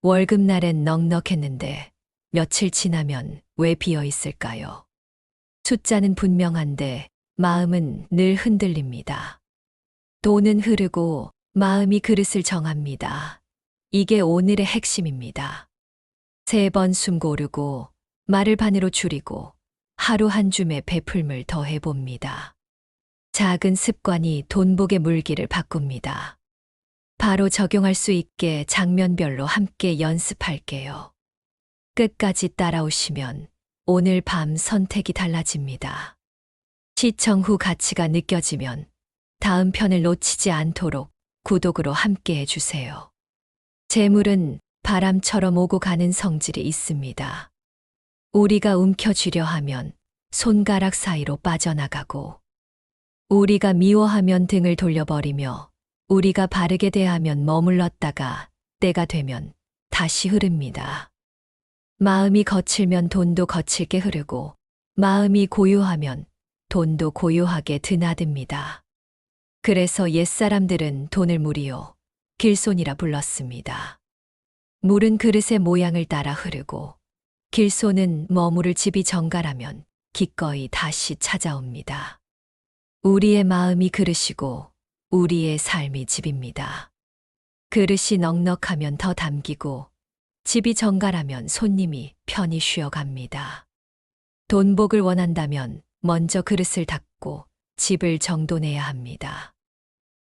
월급날엔 넉넉했는데 며칠 지나면 왜 비어 있을까요? 숫자는 분명한데 마음은 늘 흔들립니다. 돈은 흐르고 마음이 그릇을 정합니다. 이게 오늘의 핵심입니다. 3번 숨 고르고 말을 반으로 줄이고 하루 한 줌의 베풀물 더해봅니다. 작은 습관이 돈복의 물기를 바꿉니다. 바로 적용할 수 있게 장면별로 함께 연습할게요. 끝까지 따라오시면 오늘 밤 선택이 달라집니다. 시청 후 가치가 느껴지면 다음 편을 놓치지 않도록 구독으로 함께 해주세요. 재물은 바람처럼 오고 가는 성질이 있습니다. 우리가 움켜쥐려 하면 손가락 사이로 빠져나가고, 우리가 미워하면 등을 돌려버리며, 우리가 바르게 대하면 머물렀다가 때가 되면 다시 흐릅니다. 마음이 거칠면 돈도 거칠게 흐르고, 마음이 고요하면 돈도 고요하게 드나듭니다. 그래서 옛사람들은 돈을 물이요, 길손이라 불렀습니다. 물은 그릇의 모양을 따라 흐르고, 길손은 머무를 집이 정갈하면 기꺼이 다시 찾아옵니다. 우리의 마음이 그릇이고 우리의 삶이 집입니다. 그릇이 넉넉하면 더 담기고 집이 정갈하면 손님이 편히 쉬어갑니다. 돈복을 원한다면 먼저 그릇을 닦고 집을 정돈해야 합니다.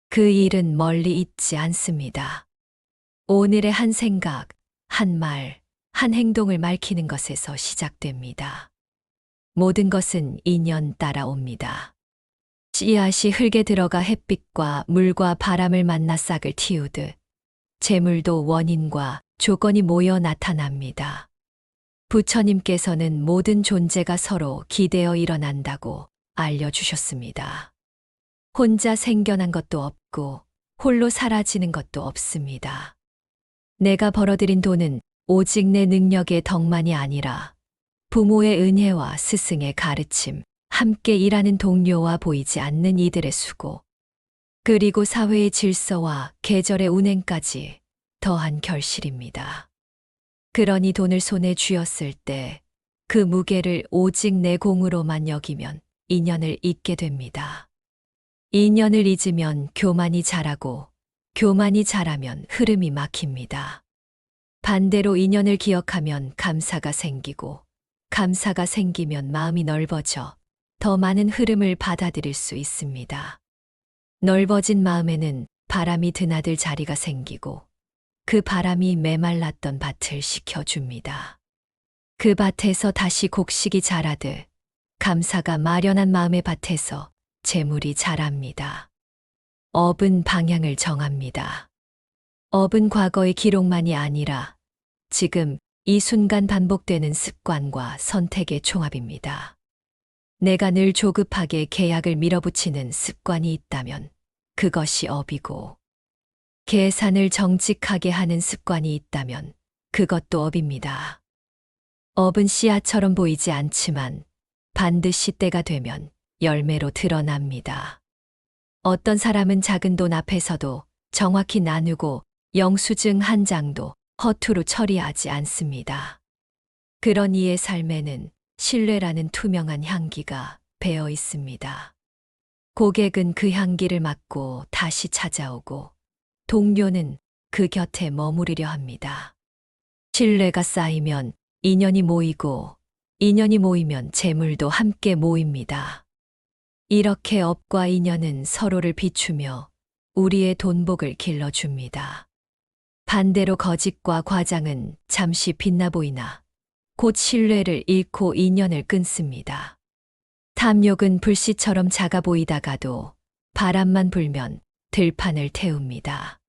그 일은 멀리 있지 않습니다. 오늘의 한 생각, 한 말, 한 행동을 밝히는 것에서 시작됩니다. 모든 것은 인연 따라옵니다. 씨앗이 흙에 들어가 햇빛과 물과 바람을 만나 싹을 틔우듯 재물도 원인과 조건이 모여 나타납니다. 부처님께서는 모든 존재가 서로 기대어 일어난다고 알려주셨습니다. 혼자 생겨난 것도 없고 홀로 사라지는 것도 없습니다. 내가 벌어들인 돈은 오직 내 능력의 덕만이 아니라 부모의 은혜와 스승의 가르침, 함께 일하는 동료와 보이지 않는 이들의 수고, 그리고 사회의 질서와 계절의 운행까지 더한 결실입니다. 그러니 돈을 손에 쥐었을 때 그 무게를 오직 내 공으로만 여기면 인연을 잊게 됩니다. 인연을 잊으면 교만이 자라고, 교만이 자라면 흐름이 막힙니다. 반대로 인연을 기억하면 감사가 생기고, 감사가 생기면 마음이 넓어져 더 많은 흐름을 받아들일 수 있습니다. 넓어진 마음에는 바람이 드나들 자리가 생기고, 그 바람이 메말랐던 밭을 식혀줍니다. 그 밭에서 다시 곡식이 자라듯 감사가 마련한 마음의 밭에서 재물이 자랍니다. 업은 방향을 정합니다. 업은 과거의 기록만이 아니라 지금 이 순간 반복되는 습관과 선택의 총합입니다. 내가 늘 조급하게 계약을 밀어붙이는 습관이 있다면 그것이 업이고, 계산을 정직하게 하는 습관이 있다면 그것도 업입니다. 업은 씨앗처럼 보이지 않지만 반드시 때가 되면 열매로 드러납니다. 어떤 사람은 작은 돈 앞에서도 정확히 나누고 영수증 한 장도 허투루 처리하지 않습니다. 그런 이의 삶에는 신뢰라는 투명한 향기가 배어 있습니다. 고객은 그 향기를 맡고 다시 찾아오고, 동료는 그 곁에 머무르려 합니다. 신뢰가 쌓이면 인연이 모이고, 인연이 모이면 재물도 함께 모입니다. 이렇게 업과 인연은 서로를 비추며 우리의 돈복을 길러줍니다. 반대로 거짓과 과장은 잠시 빛나 보이나 곧 신뢰를 잃고 인연을 끊습니다. 탐욕은 불씨처럼 작아 보이다가도 바람만 불면 들판을 태웁니다.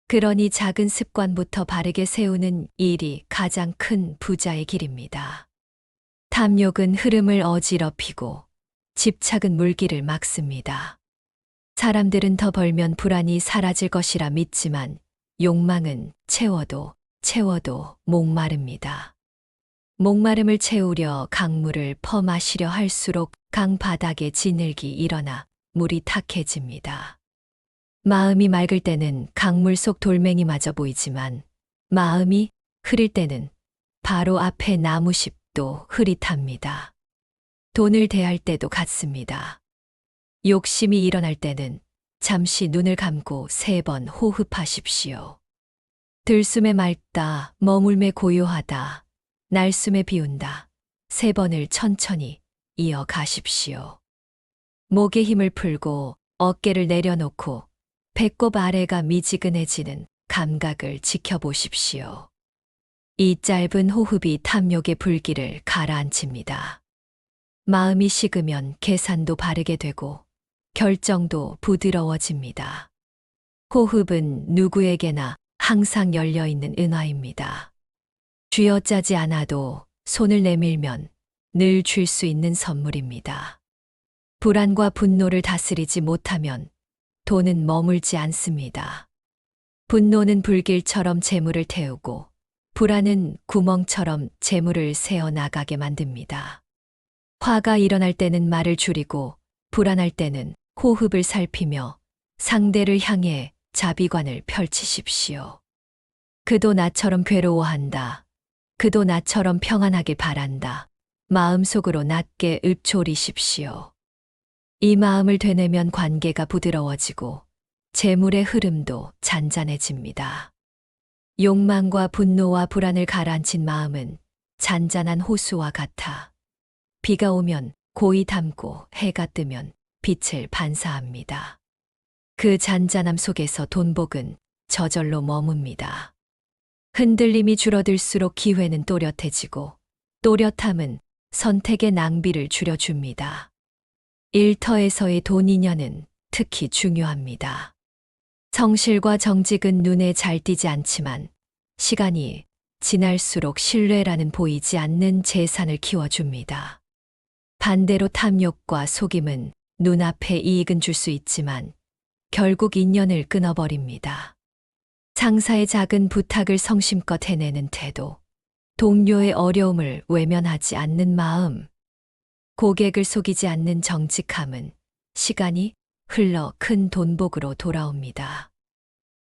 그러니 작은 습관부터 바르게 세우는 일이 가장 큰 부자의 길입니다. 탐욕은 흐름을 어지럽히고 집착은 물길을 막습니다. 사람들은 더 벌면 불안이 사라질 것이라 믿지만 욕망은 채워도 목마릅니다. 목마름을 채우려 강물을 퍼마시려 할수록 강 바닥에 진흙이 일어나 물이 탁해집니다. 마음이 맑을 때는 강물 속 돌멩이마저 보이지만 마음이 흐릴 때는 바로 앞에 나무십도 흐릿합니다. 돈을 대할 때도 같습니다. 욕심이 일어날 때는 잠시 눈을 감고 3번 호흡하십시오. 들숨에 맑다, 머물매 고요하다, 날숨에 비운다. 3번을 천천히 이어가십시오. 목에 힘을 풀고 어깨를 내려놓고 배꼽 아래가 미지근해지는 감각을 지켜보십시오. 이 짧은 호흡이 탐욕의 불길을 가라앉힙니다. 마음이 식으면 계산도 바르게 되고 결정도 부드러워집니다. 호흡은 누구에게나 항상 열려있는 은화입니다. 쥐어짜지 않아도 손을 내밀면 늘 줄 수 있는 선물입니다. 불안과 분노를 다스리지 못하면 돈은 머물지 않습니다. 분노는 불길처럼 재물을 태우고 불안은 구멍처럼 재물을 새어나가게 만듭니다. 화가 일어날 때는 말을 줄이고 불안할 때는 호흡을 살피며 상대를 향해 자비관을 펼치십시오. 그도 나처럼 괴로워한다. 그도 나처럼 평안하길 바란다. 마음속으로 낮게 읊조리십시오. 이 마음을 되뇌면 관계가 부드러워지고 재물의 흐름도 잔잔해집니다. 욕망과 분노와 불안을 가라앉힌 마음은 잔잔한 호수와 같아 비가 오면 고이 담고 해가 뜨면 빛을 반사합니다. 그 잔잔함 속에서 돈복은 저절로 머뭅니다. 흔들림이 줄어들수록 기회는 또렷해지고 또렷함은 선택의 낭비를 줄여줍니다. 일터에서의 돈 인연은 특히 중요합니다. 성실과 정직은 눈에 잘 띄지 않지만 시간이 지날수록 신뢰라는 보이지 않는 재산을 키워줍니다. 반대로 탐욕과 속임은 눈앞에 이익은 줄 수 있지만 결국 인연을 끊어버립니다. 상사의 작은 부탁을 성심껏 해내는 태도, 동료의 어려움을 외면하지 않는 마음, 고객을 속이지 않는 정직함은 시간이 흘러 큰 돈복으로 돌아옵니다.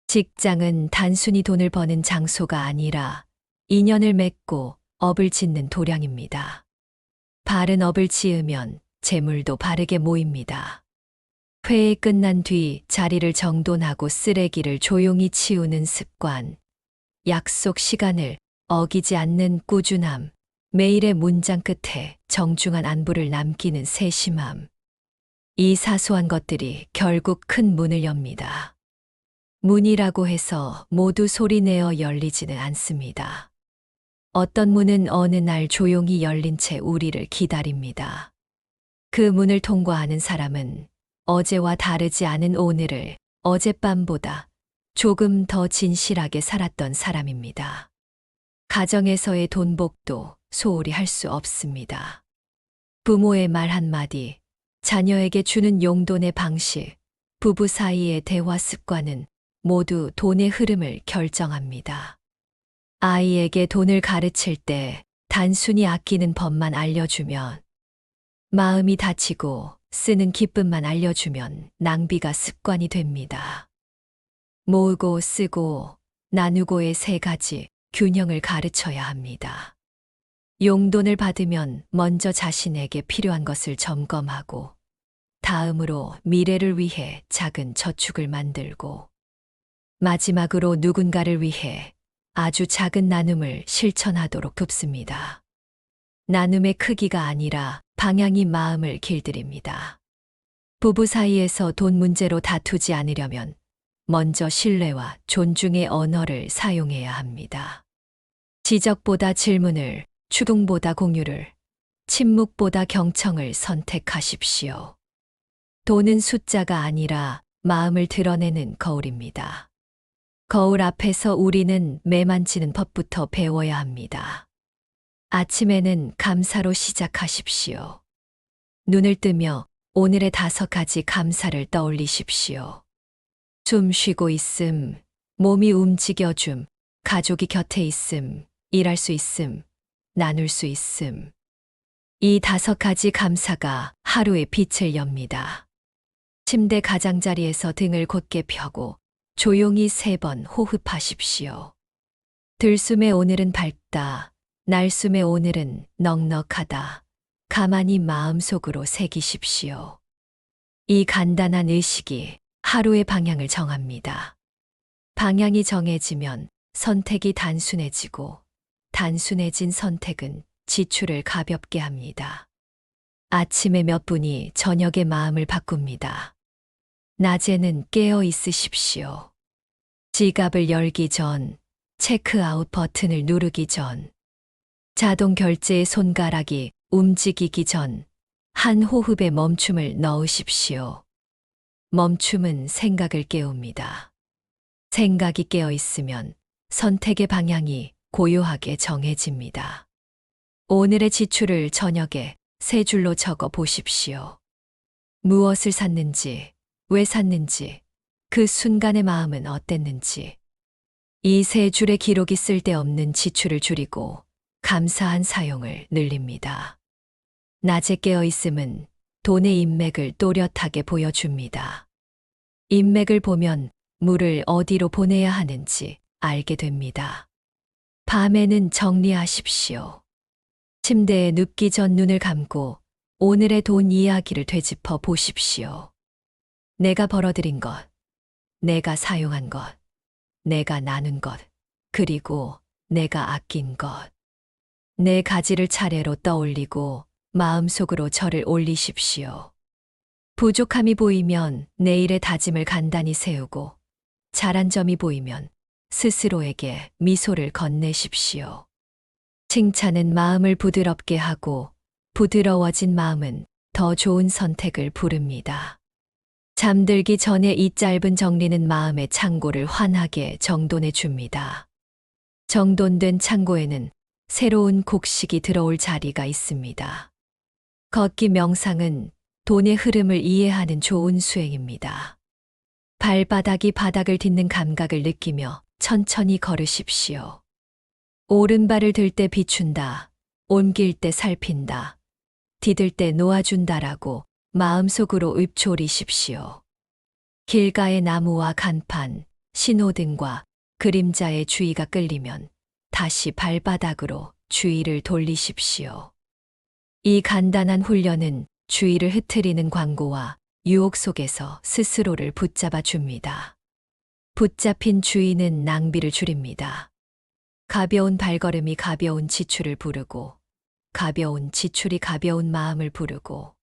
직장은 단순히 돈을 버는 장소가 아니라 인연을 맺고 업을 짓는 도량입니다. 바른 업을 지으면 재물도 바르게 모입니다. 회의 끝난 뒤 자리를 정돈하고 쓰레기를 조용히 치우는 습관, 약속 시간을 어기지 않는 꾸준함, 매일의 문장 끝에 정중한 안부를 남기는 세심함. 이 사소한 것들이 결국 큰 문을 엽니다. 문이라고 해서 모두 소리내어 열리지는 않습니다. 어떤 문은 어느 날 조용히 열린 채 우리를 기다립니다. 그 문을 통과하는 사람은 어제와 다르지 않은 오늘을 어젯밤보다 조금 더 진실하게 살았던 사람입니다. 가정에서의 돈복도 소홀히 할 수 없습니다. 부모의 말 한마디, 자녀에게 주는 용돈의 방식, 부부 사이의 대화 습관은 모두 돈의 흐름을 결정합니다. 아이에게 돈을 가르칠 때 단순히 아끼는 법만 알려주면, 마음이 다치고 쓰는 기쁨만 알려주면 낭비가 습관이 됩니다. 모으고 쓰고 나누고의 3가지 균형을 가르쳐야 합니다. 용돈을 받으면 먼저 자신에게 필요한 것을 점검하고 다음으로 미래를 위해 작은 저축을 만들고 마지막으로 누군가를 위해 아주 작은 나눔을 실천하도록 돕습니다. 나눔의 크기가 아니라 방향이 마음을 길들입니다. 부부 사이에서 돈 문제로 다투지 않으려면 먼저 신뢰와 존중의 언어를 사용해야 합니다. 지적보다 질문을, 추궁보다 공유를, 침묵보다 경청을 선택하십시오. 돈은 숫자가 아니라 마음을 드러내는 거울입니다. 거울 앞에서 우리는 매만지는 법부터 배워야 합니다. 아침에는 감사로 시작하십시오. 눈을 뜨며 오늘의 5가지 감사를 떠올리십시오. 숨 쉬고 있음, 몸이 움직여줌, 가족이 곁에 있음, 일할 수 있음, 나눌 수 있음. 이 5가지 감사가 하루의 빛을 엽니다. 침대 가장자리에서 등을 곧게 펴고 조용히 3번 호흡하십시오. 들숨의 오늘은 밝다. 날숨의 오늘은 넉넉하다. 가만히 마음속으로 새기십시오. 이 간단한 의식이 하루의 방향을 정합니다. 방향이 정해지면 선택이 단순해지고 단순해진 선택은 지출을 가볍게 합니다. 아침에 몇 분이 저녁의 마음을 바꿉니다. 낮에는 깨어 있으십시오. 지갑을 열기 전, 체크아웃 버튼을 누르기 전, 자동 결제의 손가락이 움직이기 전, 한 호흡에 멈춤을 넣으십시오. 멈춤은 생각을 깨웁니다. 생각이 깨어 있으면 선택의 방향이 고요하게 정해집니다. 오늘의 지출을 저녁에 세 줄로 적어 보십시오. 무엇을 샀는지, 왜 샀는지, 그 순간의 마음은 어땠는지. 이 세 줄의 기록이 쓸데없는 지출을 줄이고 감사한 사용을 늘립니다. 낮에 깨어 있음은 돈의 인맥을 또렷하게 보여줍니다. 인맥을 보면 물을 어디로 보내야 하는지 알게 됩니다. 밤에는 정리하십시오. 침대에 눕기 전 눈을 감고 오늘의 돈 이야기를 되짚어 보십시오. 내가 벌어들인 것, 내가 사용한 것, 내가 나눈 것, 그리고 내가 아낀 것. 네 가지를 차례로 떠올리고 마음속으로 절을 올리십시오. 부족함이 보이면 내일의 다짐을 간단히 세우고 잘한 점이 보이면 스스로에게 미소를 건네십시오. 칭찬은 마음을 부드럽게 하고 부드러워진 마음은 더 좋은 선택을 부릅니다. 잠들기 전에 이 짧은 정리는 마음의 창고를 환하게 정돈해 줍니다. 정돈된 창고에는 새로운 곡식이 들어올 자리가 있습니다. 걷기 명상은 돈의 흐름을 이해하는 좋은 수행입니다. 발바닥이 바닥을 딛는 감각을 느끼며 천천히 걸으십시오. 오른발을 들 때 비춘다, 옮길 때 살핀다, 디딜 때 놓아준다라고 마음속으로 읊조리십시오. 길가의 나무와 간판, 신호등과 그림자의 주의가 끌리면 다시 발바닥으로 주의를 돌리십시오. 이 간단한 훈련은 주의를 흐트리는 광고와 유혹 속에서 스스로를 붙잡아 줍니다. 붙잡힌 주의는 낭비를 줄입니다. 가벼운 발걸음이 가벼운 지출을 부르고, 가벼운 지출이 가벼운 마음을 부르고,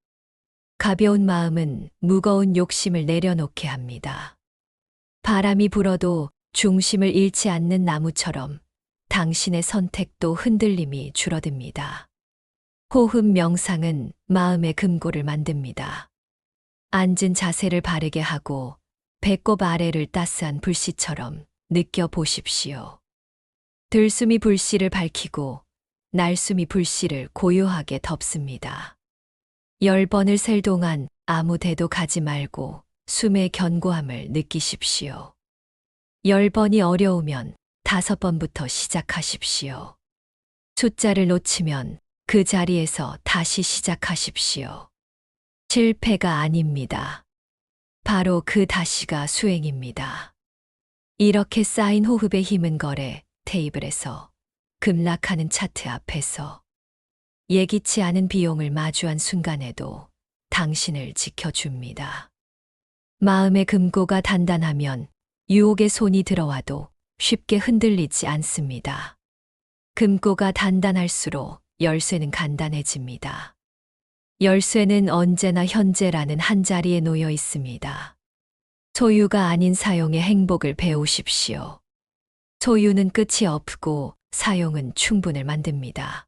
가벼운 마음은 무거운 욕심을 내려놓게 합니다. 바람이 불어도 중심을 잃지 않는 나무처럼 당신의 선택도 흔들림이 줄어듭니다. 호흡 명상은 마음의 금고를 만듭니다. 앉은 자세를 바르게 하고 배꼽 아래를 따스한 불씨처럼 느껴보십시오. 들숨이 불씨를 밝히고 날숨이 불씨를 고요하게 덮습니다. 10번을 셀 동안 아무 데도 가지 말고 숨의 견고함을 느끼십시오. 10번이 어려우면 5번부터 시작하십시오. 숫자를 놓치면 그 자리에서 다시 시작하십시오. 실패가 아닙니다. 바로 그 다시가 수행입니다. 이렇게 쌓인 호흡의 힘은 거래 테이블에서, 급락하는 차트 앞에서, 예기치 않은 비용을 마주한 순간에도 당신을 지켜줍니다. 마음의 금고가 단단하면 유혹의 손이 들어와도 쉽게 흔들리지 않습니다. 금고가 단단할수록 열쇠는 간단해집니다. 열쇠는 언제나 현재라는 한자리에 놓여 있습니다. 소유가 아닌 사용의 행복을 배우십시오. 소유는 끝이 없고 사용은 충분을 만듭니다.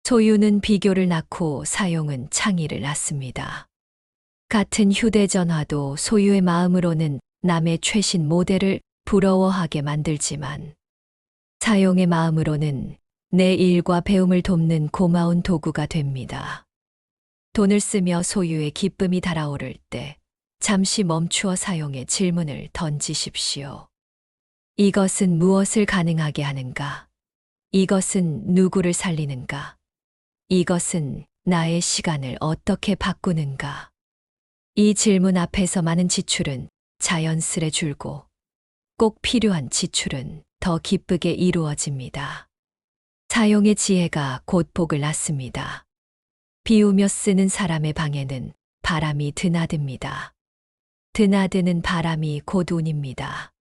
소유는 비교를 낳고 사용은 창의를 낳습니다. 같은 휴대전화도 소유의 마음으로는 남의 최신 모델을 부러워하게 만들지만 사용의 마음으로는 내 일과 배움을 돕는 고마운 도구가 됩니다. 돈을 쓰며 소유의 기쁨이 달아오를 때 잠시 멈추어 사용의 질문을 던지십시오. 이것은 무엇을 가능하게 하는가? 이것은 누구를 살리는가? 이것은 나의 시간을 어떻게 바꾸는가? 이 질문 앞에서 많은 지출은 자연스레 줄고 꼭 필요한 지출은 더 기쁘게 이루어집니다. 사용의 지혜가 곧 복을 낳습니다. 비우며 쓰는 사람의 방에는 바람이 드나듭니다. 드나드는 바람이 곧 운입니다.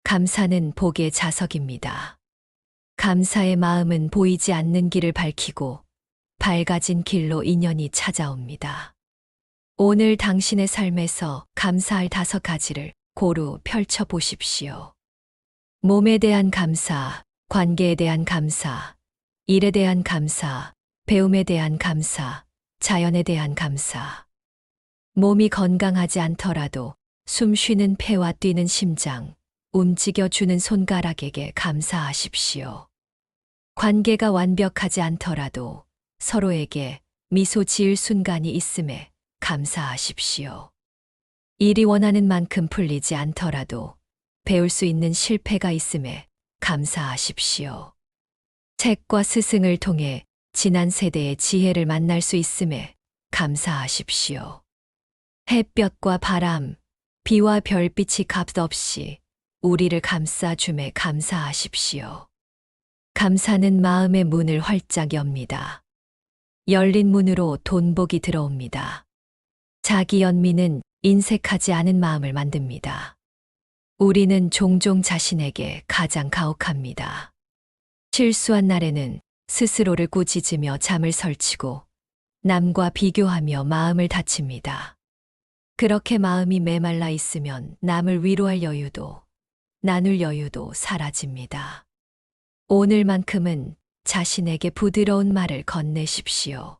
감사는 복의 자석입니다. 감사의 마음은 보이지 않는 길을 밝히고 밝아진 길로 인연이 찾아옵니다. 오늘 당신의 삶에서 감사할 5가지를 고루 펼쳐 보십시오. 몸에 대한 감사, 관계에 대한 감사, 일에 대한 감사, 배움에 대한 감사, 자연에 대한 감사. 몸이 건강하지 않더라도 숨 쉬는 폐와 뛰는 심장, 움직여주는 손가락에게 감사하십시오. 관계가 완벽하지 않더라도 서로에게 미소 지을 순간이 있음에 감사하십시오. 일이 원하는 만큼 풀리지 않더라도 배울 수 있는 실패가 있음에 감사하십시오. 책과 스승을 통해 지난 세대의 지혜를 만날 수 있음에 감사하십시오. 햇볕과 바람, 비와 별빛이 값없이 우리를 감싸줌에 감사하십시오. 감사는 마음의 문을 활짝 엽니다. 열린 문으로 돈복이 들어옵니다. 자기 연민은 인색하지 않은 마음을 만듭니다. 우리는 종종 자신에게 가장 가혹합니다. 실수한 날에는 스스로를 꾸짖으며 잠을 설치고 남과 비교하며 마음을 다칩니다. 그렇게 마음이 메말라 있으면 남을 위로할 여유도, 나눌 여유도 사라집니다. 오늘만큼은 자신에게 부드러운 말을 건네십시오.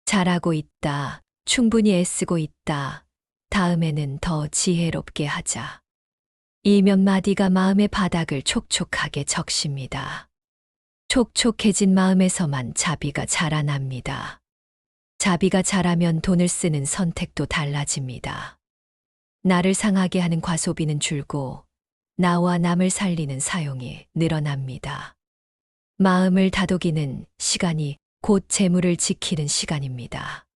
잘하고 있다, 충분히 애쓰고 있다, 다음에는 더 지혜롭게 하자. 이 몇 마디가 마음의 바닥을 촉촉하게 적십니다. 촉촉해진 마음에서만 자비가 자라납니다. 자비가 자라면 돈을 쓰는 선택도 달라집니다. 나를 상하게 하는 과소비는 줄고 나와 남을 살리는 사용이 늘어납니다. 마음을 다독이는 시간이 곧 재물을 지키는 시간입니다.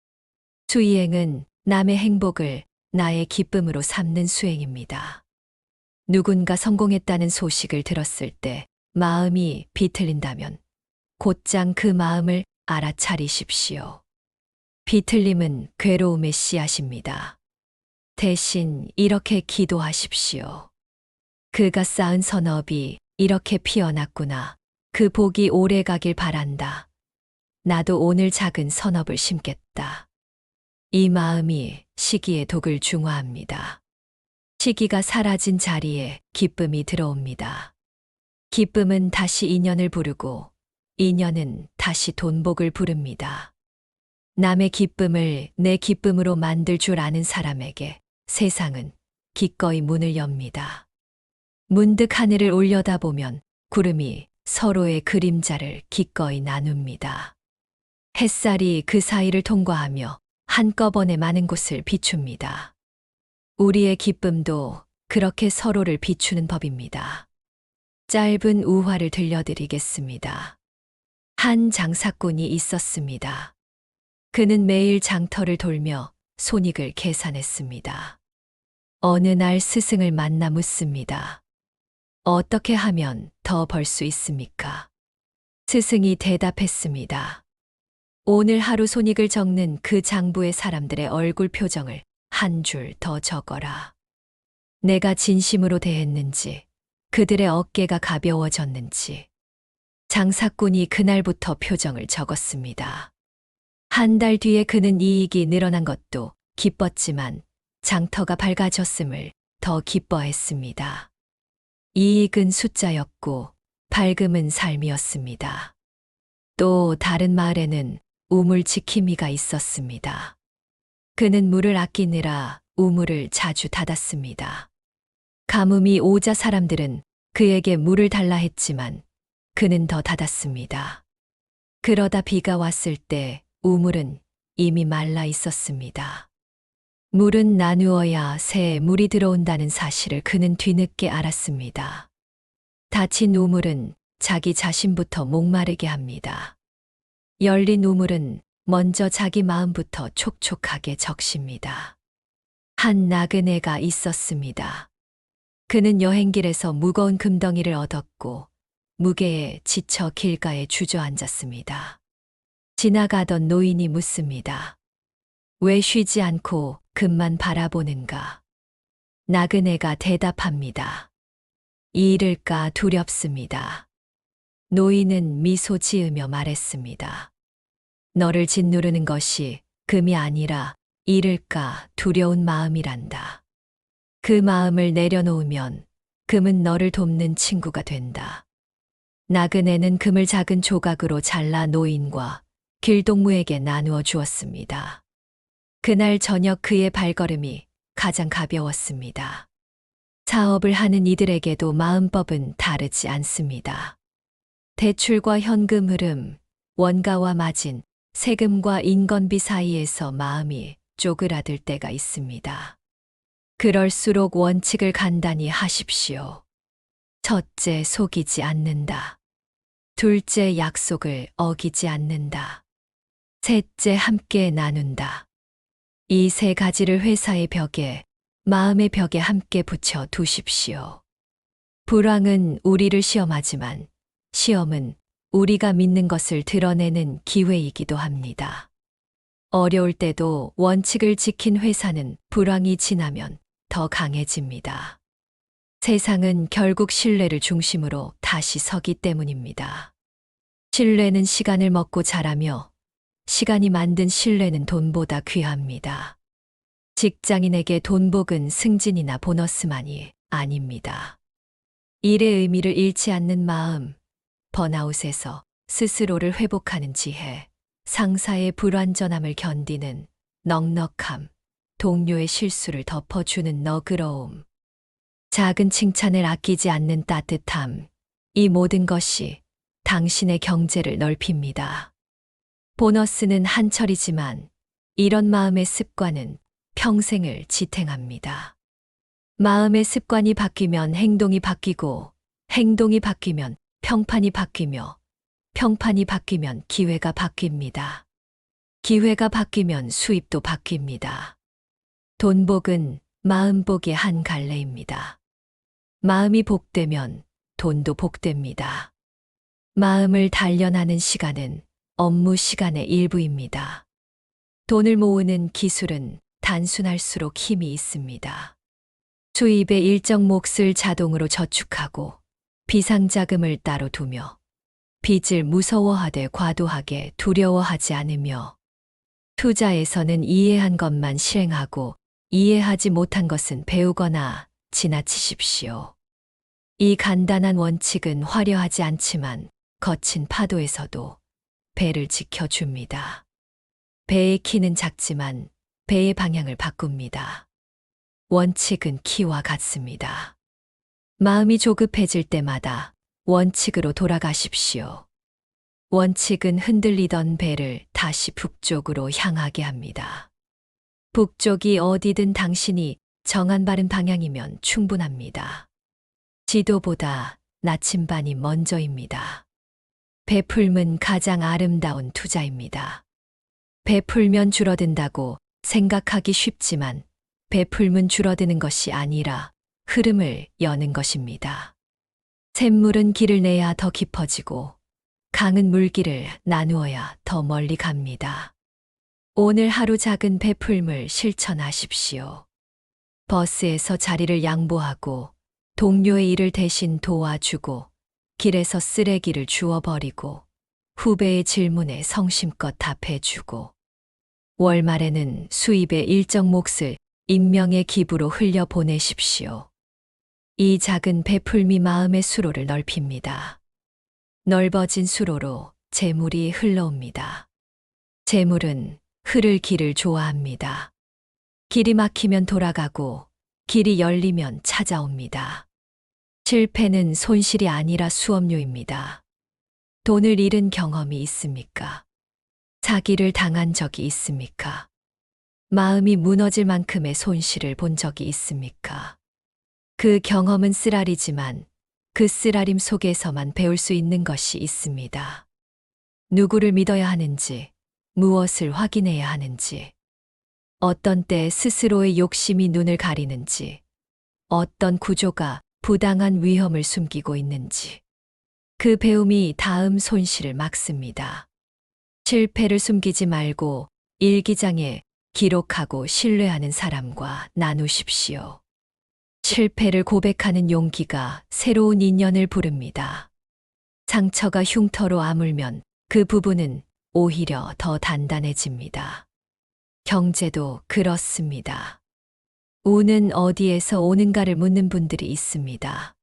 수이행은 남의 행복을 나의 기쁨으로 삼는 수행입니다. 누군가 성공했다는 소식을 들었을 때 마음이 비틀린다면 곧장 그 마음을 알아차리십시오. 비틀림은 괴로움의 씨앗입니다. 대신 이렇게 기도하십시오. 그가 쌓은 선업이 이렇게 피어났구나. 그 복이 오래 가길 바란다. 나도 오늘 작은 선업을 심겠다. 이 마음이 시기의 독을 중화합니다. 시기가 사라진 자리에 기쁨이 들어옵니다. 기쁨은 다시 인연을 부르고 인연은 다시 돈복을 부릅니다. 남의 기쁨을 내 기쁨으로 만들 줄 아는 사람에게 세상은 기꺼이 문을 엽니다. 문득 하늘을 올려다보면 구름이 서로의 그림자를 기꺼이 나눕니다. 햇살이 그 사이를 통과하며 한꺼번에 많은 곳을 비춥니다. 우리의 기쁨도 그렇게 서로를 비추는 법입니다. 짧은 우화를 들려드리겠습니다. 한 장사꾼이 있었습니다. 그는 매일 장터를 돌며 손익을 계산했습니다. 어느 날 스승을 만나 묻습니다. 어떻게 하면 더 벌 수 있습니까? 스승이 대답했습니다. 오늘 하루 손익을 적는 그 장부의 사람들의 얼굴 표정을 한 줄 더 적어라. 내가 진심으로 대했는지, 그들의 어깨가 가벼워졌는지. 장사꾼이 그날부터 표정을 적었습니다. 한 달 뒤에 그는 이익이 늘어난 것도 기뻤지만 장터가 밝아졌음을 더 기뻐했습니다. 이익은 숫자였고 밝음은 삶이었습니다. 또 다른 마을에는 우물 지킴이가 있었습니다. 그는 물을 아끼느라 우물을 자주 닫았습니다. 가뭄이 오자 사람들은 그에게 물을 달라 했지만 그는 더 닫았습니다. 그러다 비가 왔을 때 우물은 이미 말라 있었습니다. 물은 나누어야 새에 물이 들어온다는 사실을 그는 뒤늦게 알았습니다. 닫힌 우물은 자기 자신부터 목마르게 합니다. 열린 우물은 먼저 자기 마음부터 촉촉하게 적십니다. 한 나그네가 있었습니다. 그는 여행길에서 무거운 금덩이를 얻었고 무게에 지쳐 길가에 주저앉았습니다. 지나가던 노인이 묻습니다. 왜 쉬지 않고 금만 바라보는가? 나그네가 대답합니다. 잃을까 두렵습니다. 노인은 미소 지으며 말했습니다. 너를 짓누르는 것이 금이 아니라 잃을까 두려운 마음이란다. 그 마음을 내려놓으면 금은 너를 돕는 친구가 된다. 나그네는 금을 작은 조각으로 잘라 노인과 길동무에게 나누어 주었습니다. 그날 저녁 그의 발걸음이 가장 가벼웠습니다. 사업을 하는 이들에게도 마음법은 다르지 않습니다. 대출과 현금 흐름, 원가와 마진, 세금과 인건비 사이에서 마음이 쪼그라들 때가 있습니다. 그럴수록 원칙을 간단히 하십시오. 첫째, 속이지 않는다. 둘째, 약속을 어기지 않는다. 셋째, 함께 나눈다. 이 세 가지를 회사의 벽에, 마음의 벽에 함께 붙여 두십시오. 불황은 우리를 시험하지만 시험은 우리가 믿는 것을 드러내는 기회이기도 합니다. 어려울 때도 원칙을 지킨 회사는 불황이 지나면 더 강해집니다. 세상은 결국 신뢰를 중심으로 다시 서기 때문입니다. 신뢰는 시간을 먹고 자라며 시간이 만든 신뢰는 돈보다 귀합니다. 직장인에게 돈복은 승진이나 보너스만이 아닙니다. 일의 의미를 잃지 않는 마음, 번아웃에서 스스로를 회복하는 지혜, 상사의 불완전함을 견디는 넉넉함, 동료의 실수를 덮어주는 너그러움, 작은 칭찬을 아끼지 않는 따뜻함, 이 모든 것이 당신의 경제를 넓힙니다. 보너스는 한철이지만 이런 마음의 습관은 평생을 지탱합니다. 마음의 습관이 바뀌면 행동이 바뀌고, 행동이 바뀌면 평판이 바뀌며, 평판이 바뀌면 기회가 바뀝니다. 기회가 바뀌면 수입도 바뀝니다. 돈복은 마음복의 한 갈래입니다. 마음이 복되면 돈도 복됩니다. 마음을 단련하는 시간은 업무 시간의 일부입니다. 돈을 모으는 기술은 단순할수록 힘이 있습니다. 수입의 일정 몫을 자동으로 저축하고 비상자금을 따로 두며 빚을 무서워하되 과도하게 두려워하지 않으며 투자에서는 이해한 것만 실행하고 이해하지 못한 것은 배우거나 지나치십시오. 이 간단한 원칙은 화려하지 않지만 거친 파도에서도 배를 지켜줍니다. 배의 키는 작지만 배의 방향을 바꿉니다. 원칙은 키와 같습니다. 마음이 조급해질 때마다 원칙으로 돌아가십시오. 원칙은 흔들리던 배를 다시 북쪽으로 향하게 합니다. 북쪽이 어디든 당신이 정한 바른 방향이면 충분합니다. 지도보다 나침반이 먼저입니다. 베풀면 가장 아름다운 투자입니다. 베풀면 줄어든다고 생각하기 쉽지만 베풀면 줄어드는 것이 아니라 흐름을 여는 것입니다. 샘물은 길을 내야 더 깊어지고 강은 물길을 나누어야 더 멀리 갑니다. 오늘 하루 작은 베풀물 실천하십시오. 버스에서 자리를 양보하고 동료의 일을 대신 도와주고 길에서 쓰레기를 주워버리고 후배의 질문에 성심껏 답해주고 월말에는 수입의 일정 몫을 인명의 기부로 흘려보내십시오. 이 작은 베풀미 마음의 수로를 넓힙니다. 넓어진 수로로 재물이 흘러옵니다. 재물은 흐를 길을 좋아합니다. 길이 막히면 돌아가고 길이 열리면 찾아옵니다. 실패는 손실이 아니라 수업료입니다. 돈을 잃은 경험이 있습니까? 사기를 당한 적이 있습니까? 마음이 무너질 만큼의 손실을 본 적이 있습니까? 그 경험은 쓰라리지만 그 쓰라림 속에서만 배울 수 있는 것이 있습니다. 누구를 믿어야 하는지, 무엇을 확인해야 하는지, 어떤 때 스스로의 욕심이 눈을 가리는지, 어떤 구조가 부당한 위험을 숨기고 있는지. 그 배움이 다음 손실을 막습니다. 실패를 숨기지 말고 일기장에 기록하고 신뢰하는 사람과 나누십시오. 실패를 고백하는 용기가 새로운 인연을 부릅니다. 상처가 흉터로 아물면 그 부분은 오히려 더 단단해집니다. 경제도 그렇습니다. 운은 어디에서 오는가를 묻는 분들이 있습니다.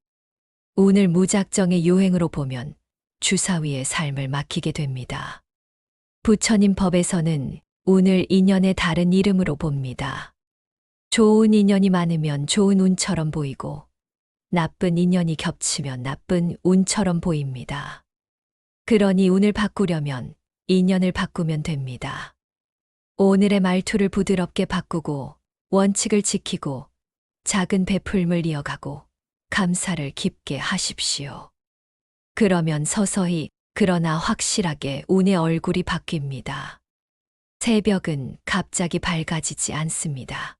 운을 무작정의 유행으로 보면 주사위의 삶을 맡기게 됩니다. 부처님 법에서는 운을 인연의 다른 이름으로 봅니다. 좋은 인연이 많으면 좋은 운처럼 보이고 나쁜 인연이 겹치면 나쁜 운처럼 보입니다. 그러니 운을 바꾸려면 인연을 바꾸면 됩니다. 오늘의 말투를 부드럽게 바꾸고 원칙을 지키고 작은 베풀음을 이어가고 감사를 깊게 하십시오. 그러면 서서히 그러나 확실하게 운의 얼굴이 바뀝니다. 새벽은 갑자기 밝아지지 않습니다.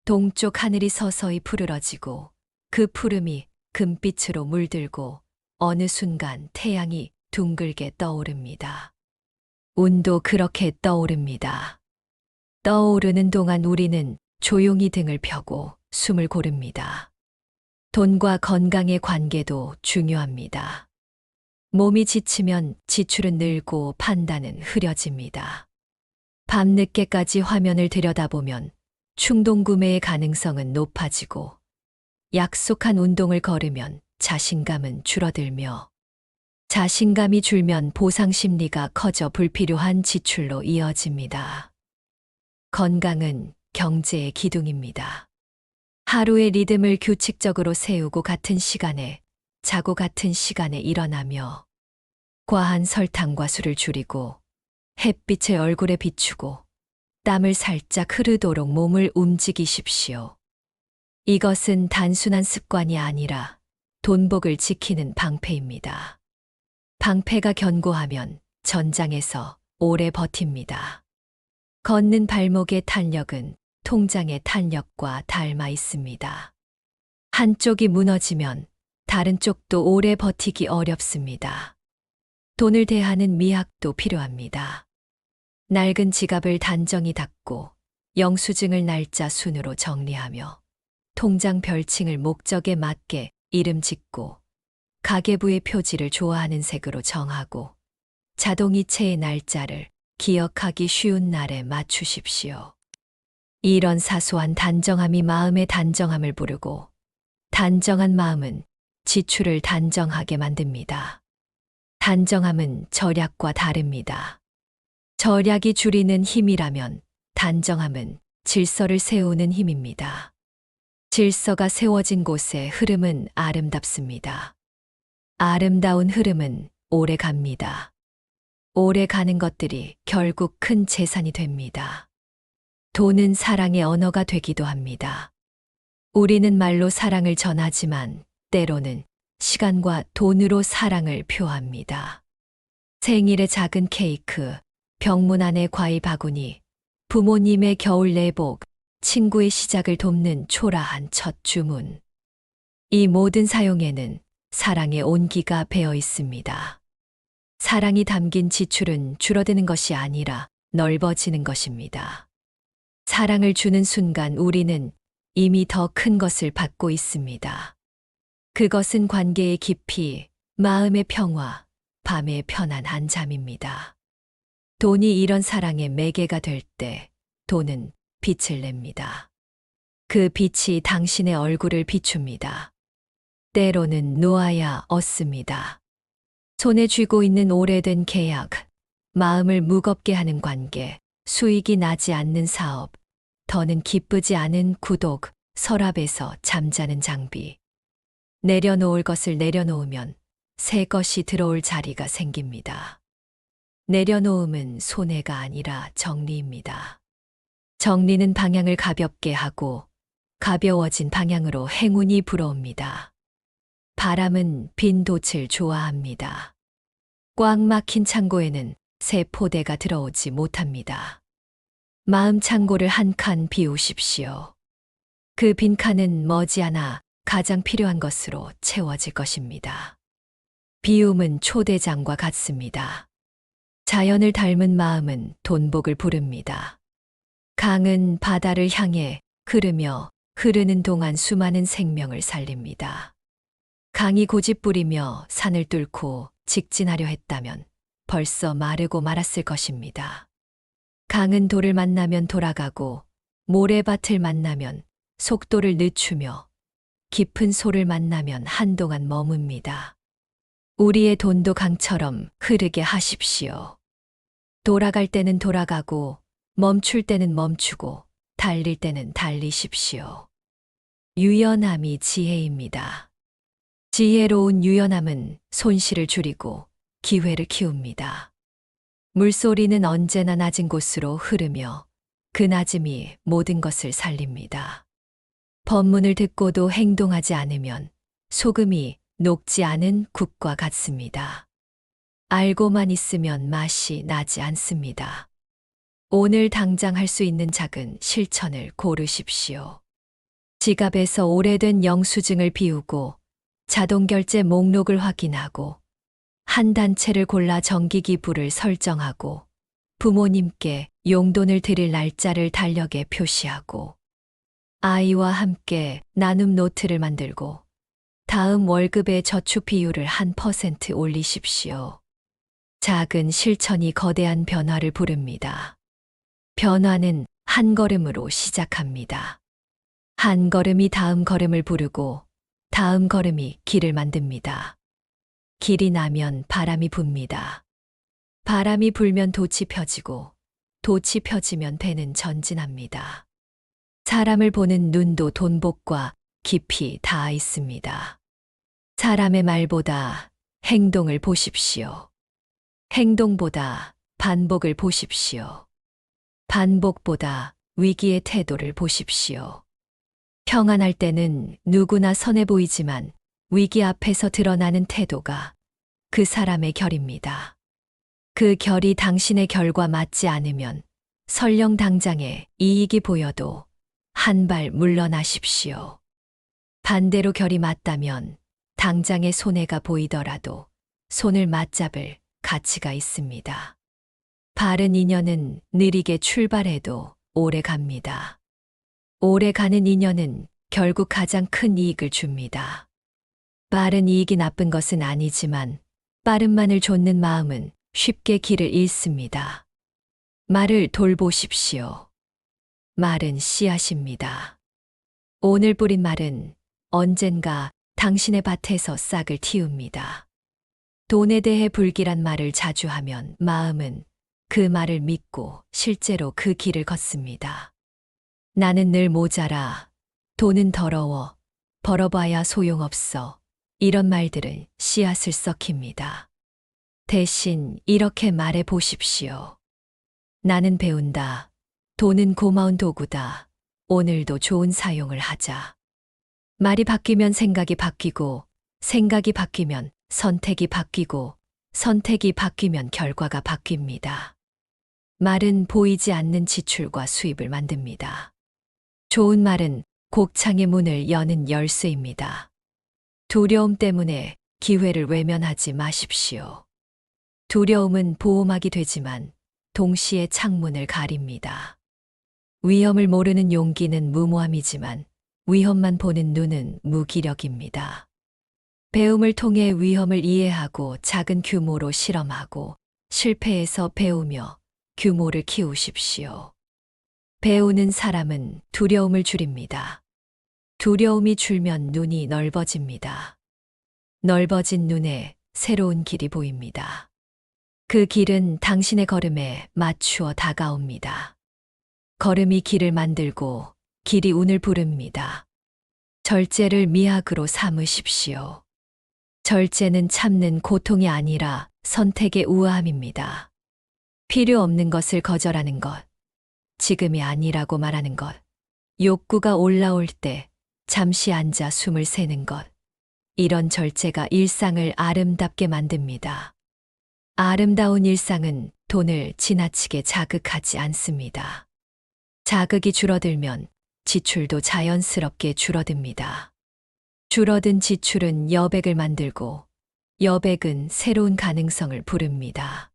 동쪽 하늘이 서서히 푸르러지고 그 푸름이 금빛으로 물들고 어느 순간 태양이 둥글게 떠오릅니다. 운도 그렇게 떠오릅니다. 떠오르는 동안 우리는 조용히 등을 펴고 숨을 고릅니다. 돈과 건강의 관계도 중요합니다. 몸이 지치면 지출은 늘고 판단은 흐려집니다. 밤늦게까지 화면을 들여다보면 충동구매의 가능성은 높아지고 약속한 운동을 걸으면 자신감은 줄어들며 자신감이 줄면 보상 심리가 커져 불필요한 지출로 이어집니다. 건강은 경제의 기둥입니다. 하루의 리듬을 규칙적으로 세우고 같은 시간에 자고 같은 시간에 일어나며 과한 설탕과 술을 줄이고 햇빛을 얼굴에 비추고 땀을 살짝 흐르도록 몸을 움직이십시오. 이것은 단순한 습관이 아니라 돈복을 지키는 방패입니다. 방패가 견고하면 전장에서 오래 버팁니다. 걷는 발목의 탄력은 통장의 탄력과 닮아 있습니다. 한쪽이 무너지면 다른 쪽도 오래 버티기 어렵습니다. 돈을 대하는 미학도 필요합니다. 낡은 지갑을 단정히 닫고 영수증을 날짜 순으로 정리하며 통장 별칭을 목적에 맞게 이름 짓고 가계부의 표지를 좋아하는 색으로 정하고 자동이체의 날짜를 기억하기 쉬운 날에 맞추십시오. 이런 사소한 단정함이 마음의 단정함을 부르고 단정한 마음은 지출을 단정하게 만듭니다. 단정함은 절약과 다릅니다. 절약이 줄이는 힘이라면 단정함은 질서를 세우는 힘입니다. 질서가 세워진 곳의 흐름은 아름답습니다. 아름다운 흐름은 오래 갑니다. 오래 가는 것들이 결국 큰 재산이 됩니다. 돈은 사랑의 언어가 되기도 합니다. 우리는 말로 사랑을 전하지만 때로는 시간과 돈으로 사랑을 표합니다. 생일의 작은 케이크, 병문 안의 과일 바구니, 부모님의 겨울 내복, 친구의 시작을 돕는 초라한 첫 주문. 이 모든 사용에는 사랑의 온기가 배어 있습니다. 사랑이 담긴 지출은 줄어드는 것이 아니라 넓어지는 것입니다. 사랑을 주는 순간 우리는 이미 더 큰 것을 받고 있습니다. 그것은 관계의 깊이, 마음의 평화, 밤의 편안한 잠입니다. 돈이 이런 사랑의 매개가 될 때 돈은 빛을 냅니다. 그 빛이 당신의 얼굴을 비춥니다. 때로는 놓아야 얻습니다. 손에 쥐고 있는 오래된 계약, 마음을 무겁게 하는 관계, 수익이 나지 않는 사업, 더는 기쁘지 않은 구독, 서랍에서 잠자는 장비. 내려놓을 것을 내려놓으면 새 것이 들어올 자리가 생깁니다. 내려놓음은 손해가 아니라 정리입니다. 정리는 방향을 가볍게 하고 가벼워진 방향으로 행운이 불어옵니다. 바람은 빈 돛을 좋아합니다. 꽉 막힌 창고에는 새 포대가 들어오지 못합니다. 마음 창고를 한 칸 비우십시오. 그 빈칸은 머지않아 가장 필요한 것으로 채워질 것입니다. 비움은 초대장과 같습니다. 자연을 닮은 마음은 돈복을 부릅니다. 강은 바다를 향해 흐르며 흐르는 동안 수많은 생명을 살립니다. 강이 고집부리며 산을 뚫고 직진하려 했다면 벌써 마르고 말았을 것입니다. 강은 돌을 만나면 돌아가고 모래밭을 만나면 속도를 늦추며 깊은 소를 만나면 한동안 머뭅니다. 우리의 돈도 강처럼 흐르게 하십시오. 돌아갈 때는 돌아가고 멈출 때는 멈추고 달릴 때는 달리십시오. 유연함이 지혜입니다. 지혜로운 유연함은 손실을 줄이고 기회를 키웁니다. 물소리는 언제나 낮은 곳으로 흐르며 그 낮음이 모든 것을 살립니다. 법문을 듣고도 행동하지 않으면 소금이 녹지 않은 국과 같습니다. 알고만 있으면 맛이 나지 않습니다. 오늘 당장 할 수 있는 작은 실천을 고르십시오. 지갑에서 오래된 영수증을 비우고 자동결제 목록을 확인하고 한 단체를 골라 정기기부를 설정하고 부모님께 용돈을 드릴 날짜를 달력에 표시하고 아이와 함께 나눔 노트를 만들고 다음 월급의 저축 비율을 1% 올리십시오. 작은 실천이 거대한 변화를 부릅니다. 변화는 한 걸음으로 시작합니다. 한 걸음이 다음 걸음을 부르고 다음 걸음이 길을 만듭니다. 길이 나면 바람이 붑니다. 바람이 불면 돛이 펴지고 돛이 펴지면 배는 전진합니다. 사람을 보는 눈도 돈복과 깊이 닿아 있습니다. 사람의 말보다 행동을 보십시오. 행동보다 반복을 보십시오. 반복보다 위기의 태도를 보십시오. 평안할 때는 누구나 선해 보이지만 위기 앞에서 드러나는 태도가 그 사람의 결입니다. 그 결이 당신의 결과 맞지 않으면 설령 당장에 이익이 보여도 한 발 물러나십시오. 반대로 결이 맞다면 당장의 손해가 보이더라도 손을 맞잡을 가치가 있습니다. 바른 인연은 느리게 출발해도 오래 갑니다. 오래 가는 인연은 결국 가장 큰 이익을 줍니다. 빠른 이익이 나쁜 것은 아니지만 빠름만을 좇는 마음은 쉽게 길을 잃습니다. 말을 돌보십시오. 말은 씨앗입니다. 오늘 뿌린 말은 언젠가 당신의 밭에서 싹을 틔웁니다. 돈에 대해 불길한 말을 자주 하면 마음은 그 말을 믿고 실제로 그 길을 걷습니다. 나는 늘 모자라, 돈은 더러워, 벌어봐야 소용없어. 이런 말들은 씨앗을 썩힙니다. 대신 이렇게 말해 보십시오. 나는 배운다. 돈은 고마운 도구다. 오늘도 좋은 사용을 하자. 말이 바뀌면 생각이 바뀌고, 생각이 바뀌면 선택이 바뀌고, 선택이 바뀌면 결과가 바뀝니다. 말은 보이지 않는 지출과 수입을 만듭니다. 좋은 말은 곡창의 문을 여는 열쇠입니다. 두려움 때문에 기회를 외면하지 마십시오. 두려움은 보호막이 되지만 동시에 창문을 가립니다. 위험을 모르는 용기는 무모함이지만 위험만 보는 눈은 무기력입니다. 배움을 통해 위험을 이해하고 작은 규모로 실험하고 실패에서 배우며 규모를 키우십시오. 배우는 사람은 두려움을 줄입니다. 두려움이 줄면 눈이 넓어집니다. 넓어진 눈에 새로운 길이 보입니다. 그 길은 당신의 걸음에 맞추어 다가옵니다. 걸음이 길을 만들고 길이 운을 부릅니다. 절제를 미학으로 삼으십시오. 절제는 참는 고통이 아니라 선택의 우아함입니다. 필요 없는 것을 거절하는 것, 지금이 아니라고 말하는 것, 욕구가 올라올 때 잠시 앉아 숨을 새는 것, 이런 절제가 일상을 아름답게 만듭니다. 아름다운 일상은 돈을 지나치게 자극하지 않습니다. 자극이 줄어들면 지출도 자연스럽게 줄어듭니다. 줄어든 지출은 여백을 만들고 여백은 새로운 가능성을 부릅니다.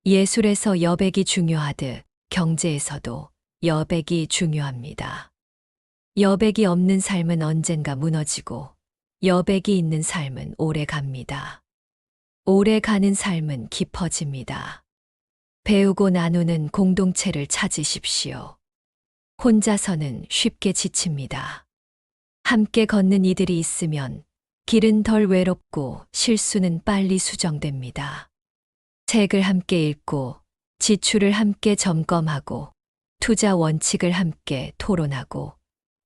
예술에서 여백이 중요하듯 경제에서도 여백이 중요합니다. 여백이 없는 삶은 언젠가 무너지고 여백이 있는 삶은 오래 갑니다. 오래 가는 삶은 깊어집니다. 배우고 나누는 공동체를 찾으십시오. 혼자서는 쉽게 지칩니다. 함께 걷는 이들이 있으면 길은 덜 외롭고 실수는 빨리 수정됩니다. 책을 함께 읽고 지출을 함께 점검하고 투자 원칙을 함께 토론하고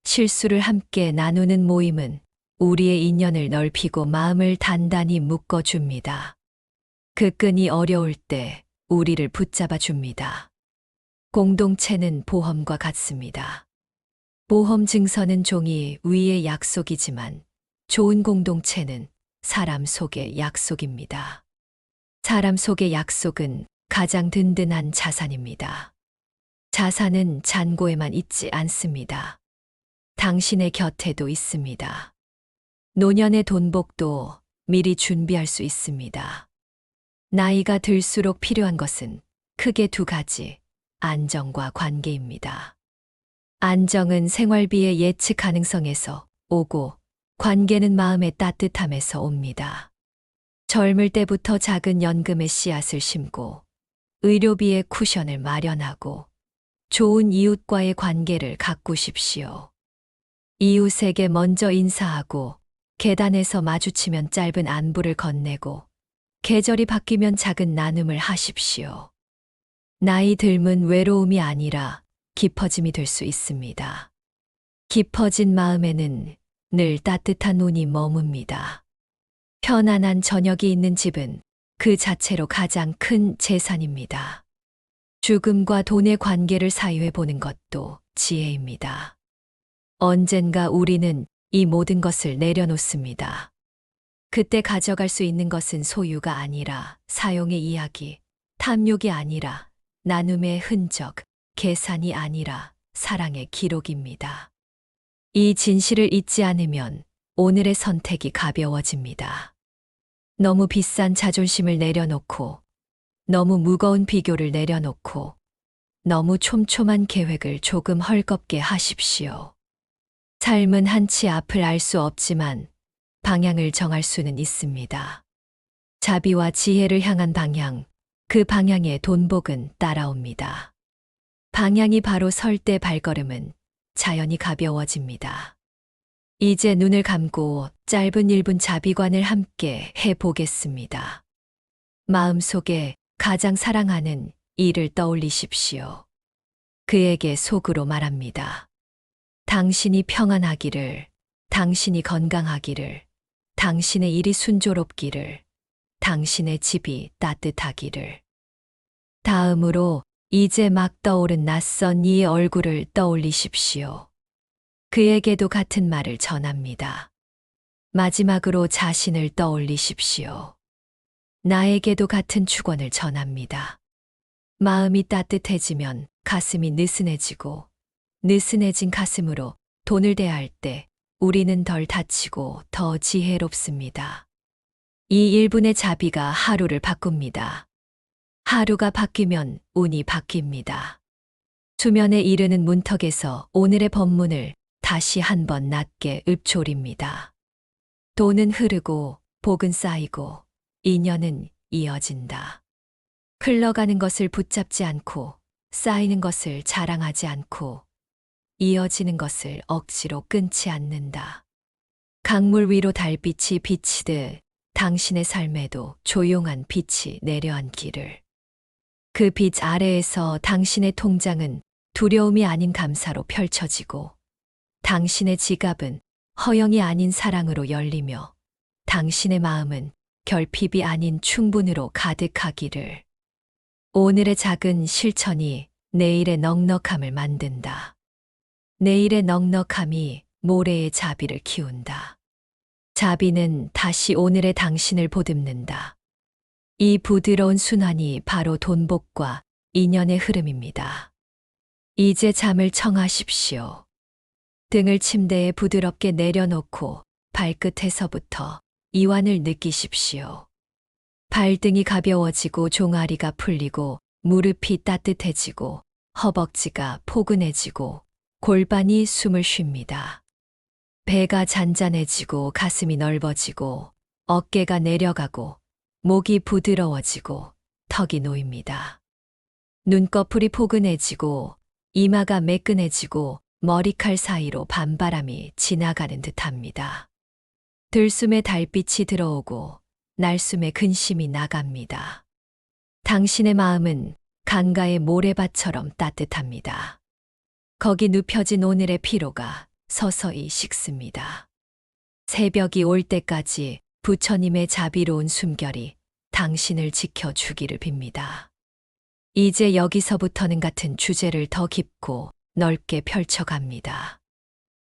실수를 함께 나누는 모임은 우리의 인연을 넓히고 마음을 단단히 묶어줍니다. 그 끈이 어려울 때 우리를 붙잡아 줍니다. 공동체는 보험과 같습니다. 보험 증서는 종이 위의 약속이지만 좋은 공동체는 사람 속의 약속입니다. 사람 속의 약속은 가장 든든한 자산입니다. 자산은 잔고에만 있지 않습니다. 당신의 곁에도 있습니다. 노년의 돈복도 미리 준비할 수 있습니다. 나이가 들수록 필요한 것은 크게 두 가지, 안정과 관계입니다. 안정은 생활비의 예측 가능성에서 오고 관계는 마음의 따뜻함에서 옵니다. 젊을 때부터 작은 연금의 씨앗을 심고 의료비의 쿠션을 마련하고 좋은 이웃과의 관계를 가꾸십시오. 이웃에게 먼저 인사하고 계단에서 마주치면 짧은 안부를 건네고 계절이 바뀌면 작은 나눔을 하십시오. 나이 들면 외로움이 아니라 깊어짐이 될 수 있습니다. 깊어진 마음에는 늘 따뜻한 눈이 머뭅니다. 편안한 저녁이 있는 집은 그 자체로 가장 큰 재산입니다. 죽음과 돈의 관계를 사유해 보는 것도 지혜입니다. 언젠가 우리는 이 모든 것을 내려놓습니다. 그때 가져갈 수 있는 것은 소유가 아니라 사용의 이야기, 탐욕이 아니라 나눔의 흔적, 계산이 아니라 사랑의 기록입니다. 이 진실을 잊지 않으면 오늘의 선택이 가벼워집니다. 너무 비싼 자존심을 내려놓고, 너무 무거운 비교를 내려놓고, 너무 촘촘한 계획을 조금 헐겁게 하십시오. 삶은 한치 앞을 알 수 없지만 방향을 정할 수는 있습니다. 자비와 지혜를 향한 방향, 그 방향에 돈복은 따라옵니다. 방향이 바로 설 때 발걸음은 자연히 가벼워집니다. 이제 눈을 감고 짧은 1분 자비관을 함께 해보겠습니다. 마음속에 가장 사랑하는 이를 떠올리십시오. 그에게 속으로 말합니다. 당신이 평안하기를, 당신이 건강하기를, 당신의 일이 순조롭기를, 당신의 집이 따뜻하기를. 다음으로 이제 막 떠오른 낯선 이의 얼굴을 떠올리십시오. 그에게도 같은 말을 전합니다. 마지막으로 자신을 떠올리십시오. 나에게도 같은 축원을 전합니다. 마음이 따뜻해지면 가슴이 느슨해지고 느슨해진 가슴으로 돈을 대할 때 우리는 덜 다치고 더 지혜롭습니다. 이 1분의 자비가 하루를 바꿉니다. 하루가 바뀌면 운이 바뀝니다. 수면에 이르는 문턱에서 오늘의 법문을 다시 한번 낮게 읊조립니다. 돈은 흐르고 복은 쌓이고 인연은 이어진다. 흘러가는 것을 붙잡지 않고 쌓이는 것을 자랑하지 않고 이어지는 것을 억지로 끊지 않는다. 강물 위로 달빛이 비치듯 당신의 삶에도 조용한 빛이 내려앉기를. 그 빛 아래에서 당신의 통장은 두려움이 아닌 감사로 펼쳐지고 당신의 지갑은 허영이 아닌 사랑으로 열리며 당신의 마음은 결핍이 아닌 충분으로 가득하기를. 오늘의 작은 실천이 내일의 넉넉함을 만든다. 내일의 넉넉함이 모레의 자비를 키운다. 자비는 다시 오늘의 당신을 보듬는다. 이 부드러운 순환이 바로 돈복과 인연의 흐름입니다. 이제 잠을 청하십시오. 등을 침대에 부드럽게 내려놓고 발끝에서부터 이완을 느끼십시오. 발등이 가벼워지고 종아리가 풀리고 무릎이 따뜻해지고 허벅지가 포근해지고 골반이 숨을 쉽니다. 배가 잔잔해지고 가슴이 넓어지고 어깨가 내려가고 목이 부드러워지고 턱이 놓입니다. 눈꺼풀이 포근해지고 이마가 매끈해지고 머리칼 사이로 밤바람이 지나가는 듯합니다. 들숨에 달빛이 들어오고 날숨에 근심이 나갑니다. 당신의 마음은 강가의 모래밭처럼 따뜻합니다. 거기 눕혀진 오늘의 피로가 서서히 식습니다. 새벽이 올 때까지 부처님의 자비로운 숨결이 당신을 지켜주기를 빕니다. 이제 여기서부터는 같은 주제를 더 깊고 넓게 펼쳐갑니다.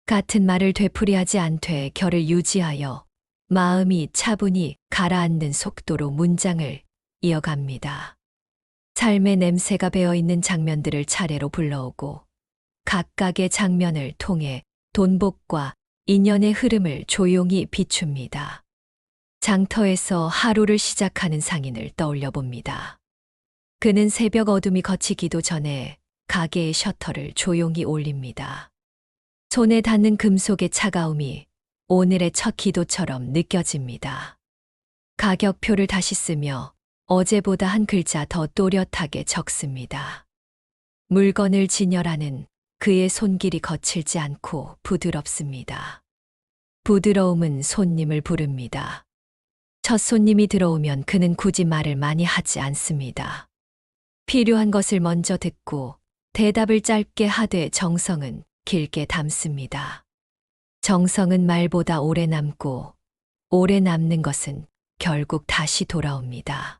같은 말을 되풀이하지 않되 결을 유지하여 마음이 차분히 가라앉는 속도로 문장을 이어갑니다. 삶의 냄새가 배어있는 장면들을 차례로 불러오고 각각의 장면을 통해 돈복과 인연의 흐름을 조용히 비춥니다. 장터에서 하루를 시작하는 상인을 떠올려 봅니다. 그는 새벽 어둠이 걷히기도 전에 가게의 셔터를 조용히 올립니다. 손에 닿는 금속의 차가움이 오늘의 첫 기도처럼 느껴집니다. 가격표를 다시 쓰며 어제보다 한 글자 더 또렷하게 적습니다. 물건을 진열하는 그의 손길이 거칠지 않고 부드럽습니다. 부드러움은 손님을 부릅니다. 첫 손님이 들어오면 그는 굳이 말을 많이 하지 않습니다. 필요한 것을 먼저 듣고 대답을 짧게 하되 정성은 길게 담습니다. 정성은 말보다 오래 남고 오래 남는 것은 결국 다시 돌아옵니다.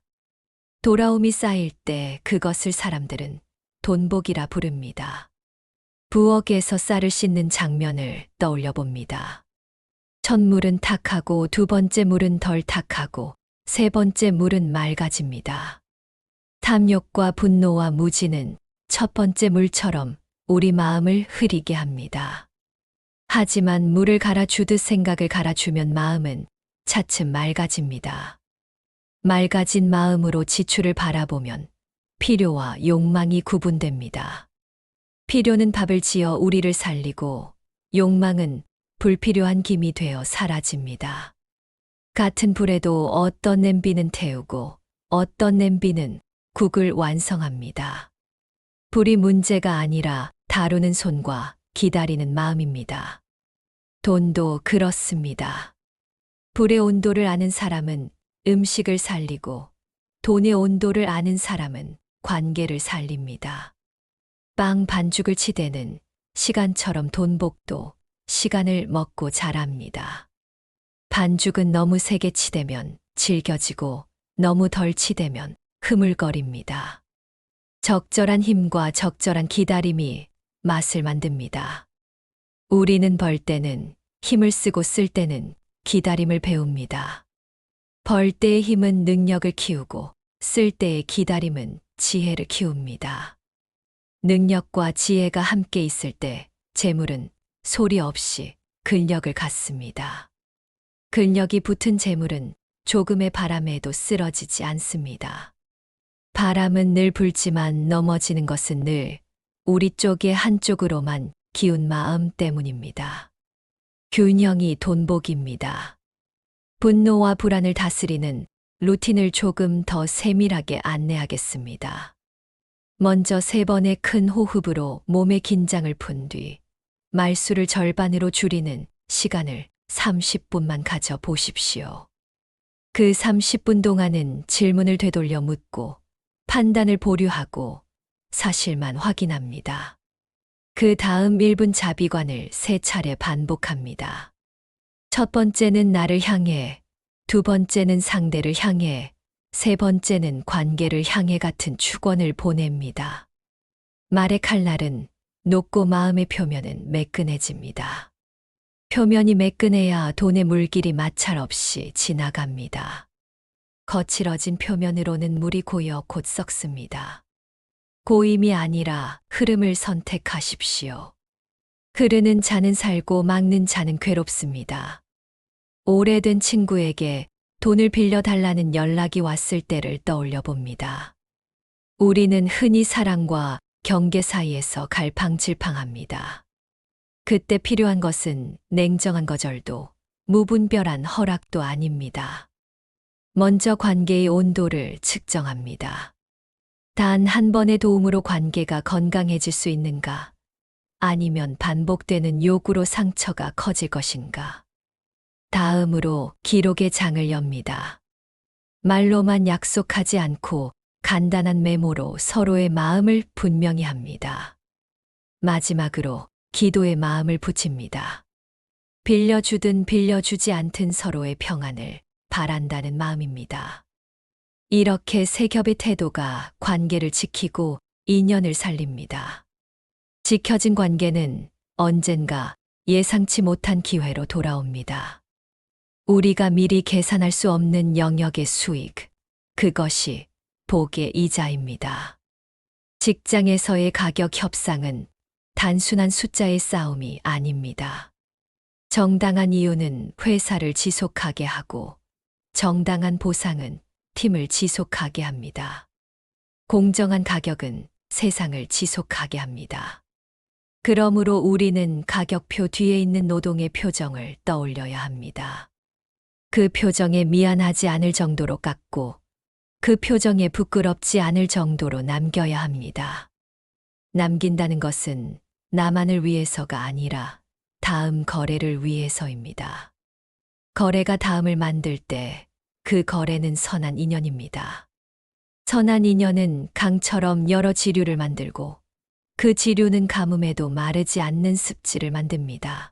돌아옴이 쌓일 때 그것을 사람들은 돈복이라 부릅니다. 부엌에서 쌀을 씻는 장면을 떠올려 봅니다. 첫 물은 탁하고 두 번째 물은 덜 탁하고 세 번째 물은 맑아집니다. 탐욕과 분노와 무지는 첫 번째 물처럼 우리 마음을 흐리게 합니다. 하지만 물을 갈아주듯 생각을 갈아주면 마음은 차츰 맑아집니다. 맑아진 마음으로 지출을 바라보면 필요와 욕망이 구분됩니다. 필요는 밥을 지어 우리를 살리고 욕망은 불필요한 김이 되어 사라집니다. 같은 불에도 어떤 냄비는 태우고 어떤 냄비는 국을 완성합니다. 불이 문제가 아니라 다루는 손과 기다리는 마음입니다. 돈도 그렇습니다. 불의 온도를 아는 사람은 음식을 살리고 돈의 온도를 아는 사람은 관계를 살립니다. 빵 반죽을 치대는 시간처럼 돈복도 시간을 먹고 자랍니다. 반죽은 너무 세게 치대면 질겨지고 너무 덜 치대면 흐물거립니다. 적절한 힘과 적절한 기다림이 맛을 만듭니다. 우리는 벌 때는 힘을 쓰고 쓸 때는 기다림을 배웁니다. 벌 때의 힘은 능력을 키우고 쓸 때의 기다림은 지혜를 키웁니다. 능력과 지혜가 함께 있을 때 재물은 소리 없이 근력을 갖습니다. 근력이 붙은 재물은 조금의 바람에도 쓰러지지 않습니다. 바람은 늘 불지만 넘어지는 것은 늘 우리 쪽의 한쪽으로만 기운 마음 때문입니다. 균형이 돈복입니다. 분노와 불안을 다스리는 루틴을 조금 더 세밀하게 안내하겠습니다. 먼저 3번의 큰 호흡으로 몸의 긴장을 푼 뒤 말수를 절반으로 줄이는 시간을 30분만 가져 보십시오. 그 30분 동안은 질문을 되돌려 묻고 판단을 보류하고 사실만 확인합니다. 그 다음 1분 자비관을 3차례 반복합니다. 첫 번째는 나를 향해, 두 번째는 상대를 향해, 세 번째는 관계를 향해 같은 축원을 보냅니다. 말의 칼날은 높고 마음의 표면은 매끈해집니다. 표면이 매끈해야 돈의 물길이 마찰 없이 지나갑니다. 거칠어진 표면으로는 물이 고여 곧 썩습니다. 고임이 아니라 흐름을 선택하십시오. 흐르는 자는 살고 막는 자는 괴롭습니다. 오래된 친구에게 돈을 빌려달라는 연락이 왔을 때를 떠올려 봅니다. 우리는 흔히 사랑과 경계 사이에서 갈팡질팡합니다. 그때 필요한 것은 냉정한 거절도 무분별한 허락도 아닙니다. 먼저 관계의 온도를 측정합니다. 단 한 번의 도움으로 관계가 건강해질 수 있는가? 아니면 반복되는 요구로 상처가 커질 것인가? 다음으로 기록의 장을 엽니다. 말로만 약속하지 않고 간단한 메모로 서로의 마음을 분명히 합니다. 마지막으로 기도의 마음을 붙입니다. 빌려주든 빌려주지 않든 서로의 평안을 바란다는 마음입니다. 이렇게 세 겹의 태도가 관계를 지키고 인연을 살립니다. 지켜진 관계는 언젠가 예상치 못한 기회로 돌아옵니다. 우리가 미리 계산할 수 없는 영역의 수익, 그것이 복의 이자입니다. 직장에서의 가격 협상은 단순한 숫자의 싸움이 아닙니다. 정당한 이유는 회사를 지속하게 하고, 정당한 보상은 팀을 지속하게 합니다. 공정한 가격은 세상을 지속하게 합니다. 그러므로 우리는 가격표 뒤에 있는 노동의 표정을 떠올려야 합니다. 그 표정에 미안하지 않을 정도로 깎고 그 표정에 부끄럽지 않을 정도로 남겨야 합니다. 남긴다는 것은 나만을 위해서가 아니라 다음 거래를 위해서입니다. 거래가 다음을 만들 때 그 거래는 선한 인연입니다. 선한 인연은 강처럼 여러 지류를 만들고 그 지류는 가뭄에도 마르지 않는 습지를 만듭니다.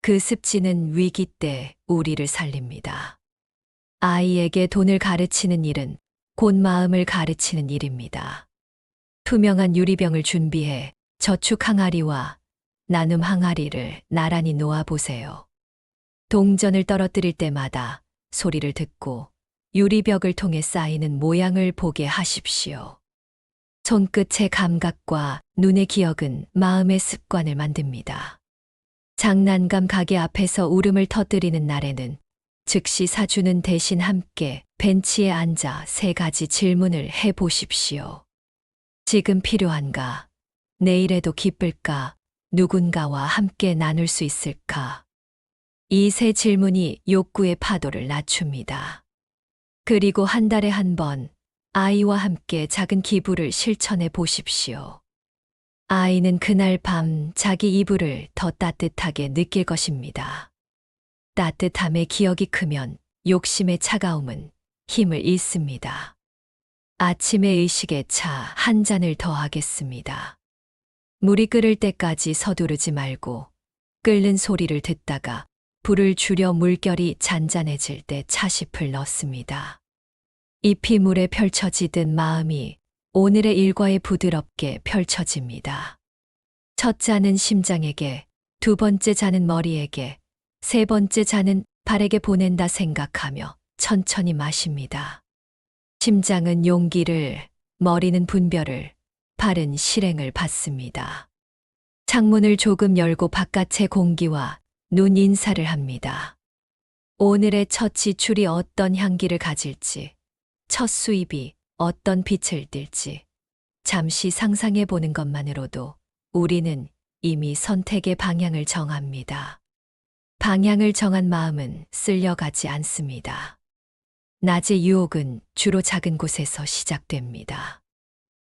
그 습지는 위기 때 우리를 살립니다. 아이에게 돈을 가르치는 일은 곧 마음을 가르치는 일입니다. 투명한 유리병을 준비해 저축 항아리와 나눔 항아리를 나란히 놓아보세요. 동전을 떨어뜨릴 때마다 소리를 듣고 유리벽을 통해 쌓이는 모양을 보게 하십시오. 손끝의 감각과 눈의 기억은 마음의 습관을 만듭니다. 장난감 가게 앞에서 울음을 터뜨리는 날에는 즉시 사주는 대신 함께 벤치에 앉아 3가지 질문을 해보십시오. 지금 필요한가? 내일에도 기쁠까? 누군가와 함께 나눌 수 있을까? 이 3 질문이 욕구의 파도를 낮춥니다. 그리고 한 달에 한 번 아이와 함께 작은 기부를 실천해 보십시오. 아이는 그날 밤 자기 이불을 더 따뜻하게 느낄 것입니다. 따뜻함의 기억이 크면 욕심의 차가움은 힘을 잃습니다. 아침의 의식에 차 한 잔을 더 하겠습니다. 물이 끓을 때까지 서두르지 말고 끓는 소리를 듣다가 불을 줄여 물결이 잔잔해질 때 차심을 넣습니다. 잎이 물에 펼쳐지듯 마음이 오늘의 일과에 부드럽게 펼쳐집니다. 첫 잔은 심장에게, 2번째 잔은 머리에게, 3번째 잔은 발에게 보낸다 생각하며 천천히 마십니다. 심장은 용기를, 머리는 분별을, 발은 실행을 받습니다. 창문을 조금 열고 바깥의 공기와 눈 인사를 합니다. 오늘의 첫 지출이 어떤 향기를 가질지, 첫 수입이 어떤 빛을 띨지 잠시 상상해 보는 것만으로도 우리는 이미 선택의 방향을 정합니다. 방향을 정한 마음은 쓸려가지 않습니다. 낮의 유혹은 주로 작은 곳에서 시작됩니다.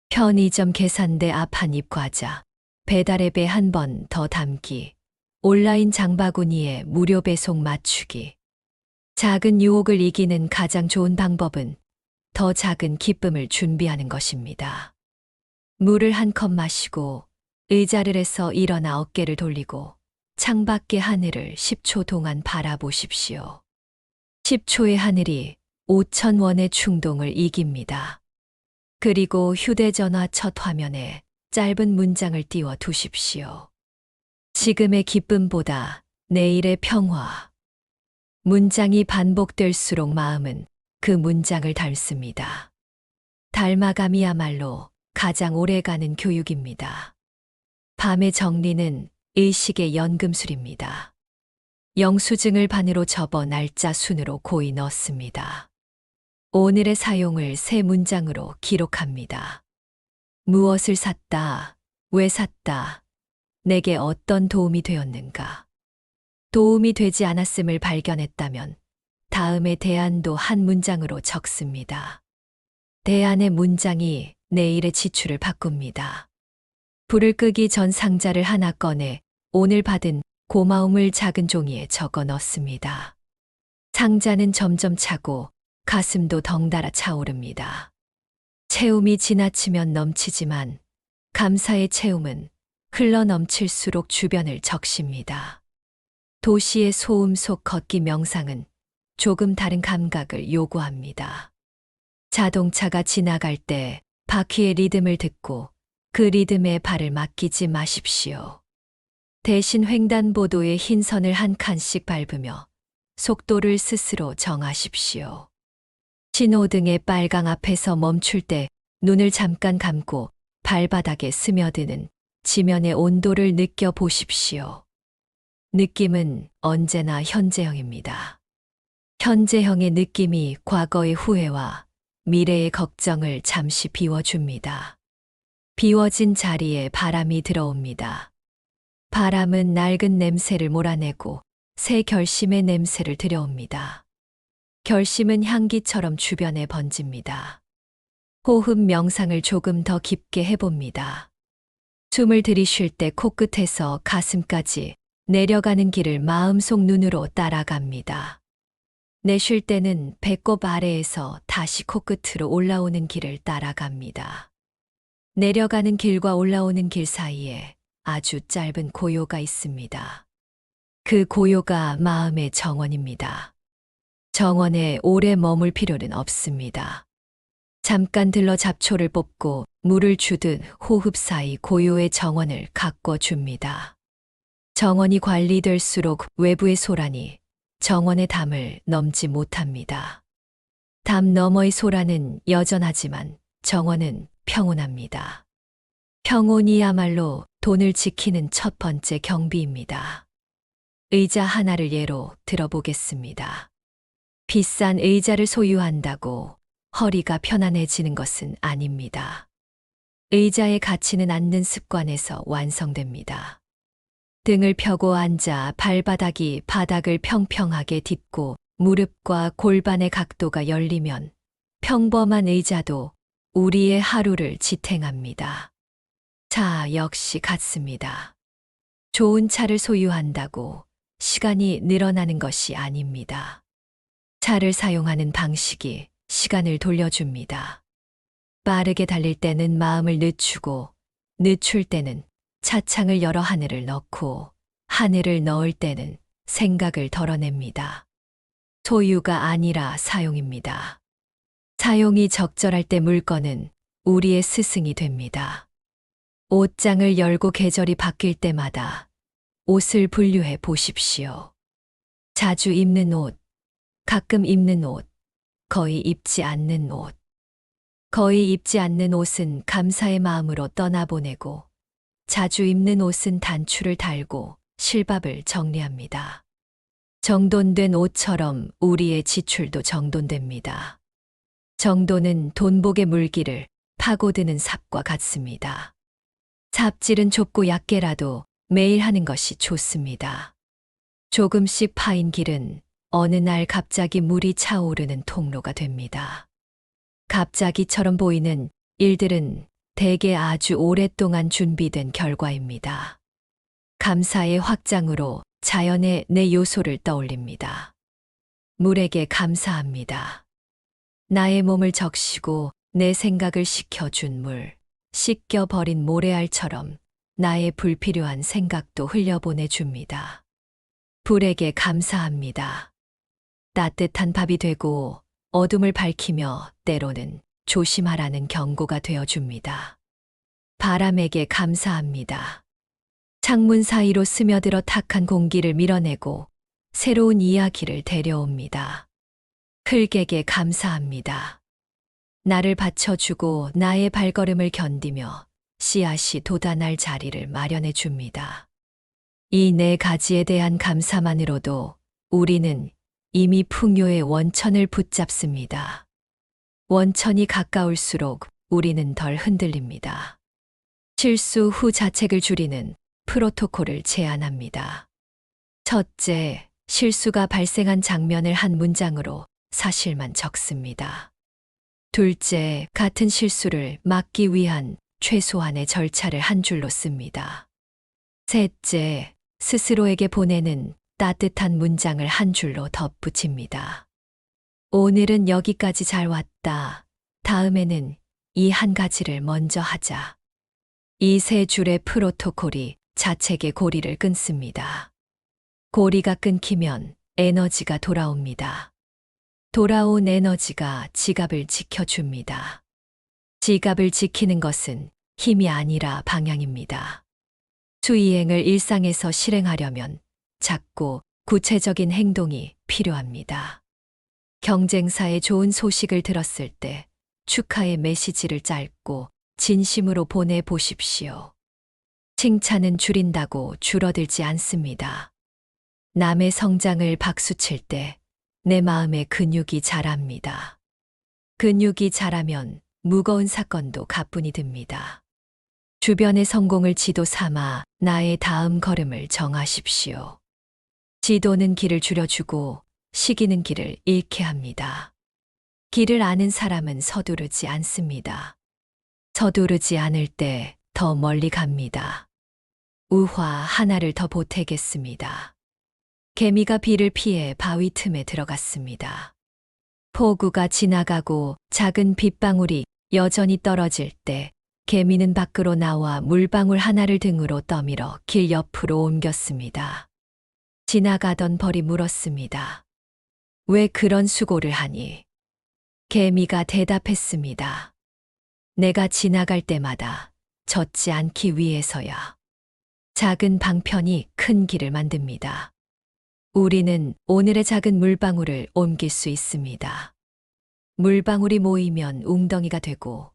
편의점 계산대 앞 한 입 과자, 배달앱에 한 번 더 담기, 온라인 장바구니에 무료 배송 맞추기. 작은 유혹을 이기는 가장 좋은 방법은 더 작은 기쁨을 준비하는 것입니다. 물을 한 컵 마시고 의자를 해서 일어나 어깨를 돌리고 창밖의 하늘을 10초 동안 바라보십시오. 10초의 하늘이 5,000원의 충동을 이깁니다. 그리고 휴대전화 첫 화면에 짧은 문장을 띄워 두십시오. 지금의 기쁨보다 내일의 평화. 문장이 반복될수록 마음은 그 문장을 닮습니다. 닮아감이야말로 가장 오래가는 교육입니다. 밤의 정리는 의식의 연금술입니다. 영수증을 반으로 접어 날짜 순으로 고이 넣습니다. 오늘의 사용을 세 문장으로 기록합니다. 무엇을 샀다, 왜 샀다, 내게 어떤 도움이 되었는가. 도움이 되지 않았음을 발견했다면 다음에 대안도 한 문장으로 적습니다. 대안의 문장이 내일의 지출을 바꿉니다. 불을 끄기 전 상자를 하나 꺼내 오늘 받은 고마움을 작은 종이에 적어 넣습니다. 상자는 점점 차고 가슴도 덩달아 차오릅니다. 채움이 지나치면 넘치지만 감사의 채움은 흘러 넘칠수록 주변을 적십니다. 도시의 소음 속 걷기 명상은 조금 다른 감각을 요구합니다. 자동차가 지나갈 때 바퀴의 리듬을 듣고 그 리듬에 발을 맡기지 마십시오. 대신 횡단보도의 흰 선을 한 칸씩 밟으며 속도를 스스로 정하십시오. 신호등의 빨강 앞에서 멈출 때 눈을 잠깐 감고 발바닥에 스며드는 지면의 온도를 느껴보십시오. 느낌은 언제나 현재형입니다. 현재형의 느낌이 과거의 후회와 미래의 걱정을 잠시 비워줍니다. 비워진 자리에 바람이 들어옵니다. 바람은 낡은 냄새를 몰아내고 새 결심의 냄새를 들여옵니다. 결심은 향기처럼 주변에 번집니다. 호흡 명상을 조금 더 깊게 해봅니다. 숨을 들이쉴 때 코끝에서 가슴까지 내려가는 길을 마음속 눈으로 따라갑니다. 내쉴 때는 배꼽 아래에서 다시 코끝으로 올라오는 길을 따라갑니다. 내려가는 길과 올라오는 길 사이에 아주 짧은 고요가 있습니다. 그 고요가 마음의 정원입니다. 정원에 오래 머물 필요는 없습니다. 잠깐 들러 잡초를 뽑고 물을 주듯 호흡 사이 고요의 정원을 가꿔줍니다. 정원이 관리될수록 외부의 소란이 정원의 담을 넘지 못합니다. 담 너머의 소란은 여전하지만 정원은 평온합니다. 평온이야말로 돈을 지키는 첫 번째 경비입니다. 의자 하나를 예로 들어보겠습니다. 비싼 의자를 소유한다고 허리가 편안해지는 것은 아닙니다. 의자의 가치는 앉는 습관에서 완성됩니다. 등을 펴고 앉아 발바닥이 바닥을 평평하게 딛고 무릎과 골반의 각도가 열리면 평범한 의자도 우리의 하루를 지탱합니다. 차 역시 같습니다. 좋은 차를 소유한다고 시간이 늘어나는 것이 아닙니다. 차를 사용하는 방식이 시간을 돌려줍니다. 빠르게 달릴 때는 마음을 늦추고, 늦출 때는 차창을 열어 하늘을 넣고, 하늘을 넣을 때는 생각을 덜어냅니다. 소유가 아니라 사용입니다. 사용이 적절할 때 물건은 우리의 스승이 됩니다. 옷장을 열고 계절이 바뀔 때마다 옷을 분류해 보십시오. 자주 입는 옷, 가끔 입는 옷, 거의 입지 않는 옷. 거의 입지 않는 옷은 감사의 마음으로 떠나보내고 자주 입는 옷은 단추를 달고 실밥을 정리합니다. 정돈된 옷처럼 우리의 지출도 정돈됩니다. 정돈은 돈복의 물기를 파고드는 삽과 같습니다. 삽질은 좁고 얕게라도 매일 하는 것이 좋습니다. 조금씩 파인 길은 어느 날 갑자기 물이 차오르는 통로가 됩니다. 갑자기처럼 보이는 일들은 대개 아주 오랫동안 준비된 결과입니다. 감사의 확장으로 자연의 내 요소를 떠올립니다. 물에게 감사합니다. 나의 몸을 적시고 내 생각을 식혀준 물, 씻겨버린 모래알처럼 나의 불필요한 생각도 흘려보내줍니다. 불에게 감사합니다. 따뜻한 밥이 되고 어둠을 밝히며 때로는 조심하라는 경고가 되어줍니다. 바람에게 감사합니다. 창문 사이로 스며들어 탁한 공기를 밀어내고 새로운 이야기를 데려옵니다. 흙에게 감사합니다. 나를 받쳐주고 나의 발걸음을 견디며 씨앗이 돋아날 자리를 마련해 줍니다. 이 네 가지에 대한 감사만으로도 우리는 이미 풍요의 원천을 붙잡습니다. 원천이 가까울수록 우리는 덜 흔들립니다. 실수 후 자책을 줄이는 프로토콜을 제안합니다. 첫째, 실수가 발생한 장면을 한 문장으로 사실만 적습니다. 둘째, 같은 실수를 막기 위한 최소한의 절차를 한 줄로 씁니다. 셋째, 스스로에게 보내는 따뜻한 문장을 한 줄로 덧붙입니다. 오늘은 여기까지 잘 왔다. 다음에는 이 한 가지를 먼저 하자. 이 세 줄의 프로토콜이 자책의 고리를 끊습니다. 고리가 끊기면 에너지가 돌아옵니다. 돌아온 에너지가 지갑을 지켜줍니다. 지갑을 지키는 것은 힘이 아니라 방향입니다. 수이행을 일상에서 실행하려면 작고 구체적인 행동이 필요합니다. 경쟁사의 좋은 소식을 들었을 때 축하의 메시지를 짧고 진심으로 보내보십시오. 칭찬은 줄인다고 줄어들지 않습니다. 남의 성장을 박수칠 때 내 마음의 근육이 자랍니다. 근육이 자라면 무거운 사건도 가뿐히 듭니다. 주변의 성공을 지도 삼아 나의 다음 걸음을 정하십시오. 지도는 길을 줄여주고 시기는 길을 잃게 합니다. 길을 아는 사람은 서두르지 않습니다. 서두르지 않을 때 더 멀리 갑니다. 우화 하나를 더 보태겠습니다. 개미가 비를 피해 바위 틈에 들어갔습니다. 폭우가 지나가고 작은 빗방울이 여전히 떨어질 때 개미는 밖으로 나와 물방울 하나를 등으로 떠밀어 길 옆으로 옮겼습니다. 지나가던 벌이 물었습니다. 왜 그런 수고를 하니? 개미가 대답했습니다. 내가 지나갈 때마다 젖지 않기 위해서야. 작은 방편이 큰 길을 만듭니다. 우리는 오늘의 작은 물방울을 옮길 수 있습니다. 물방울이 모이면 웅덩이가 되고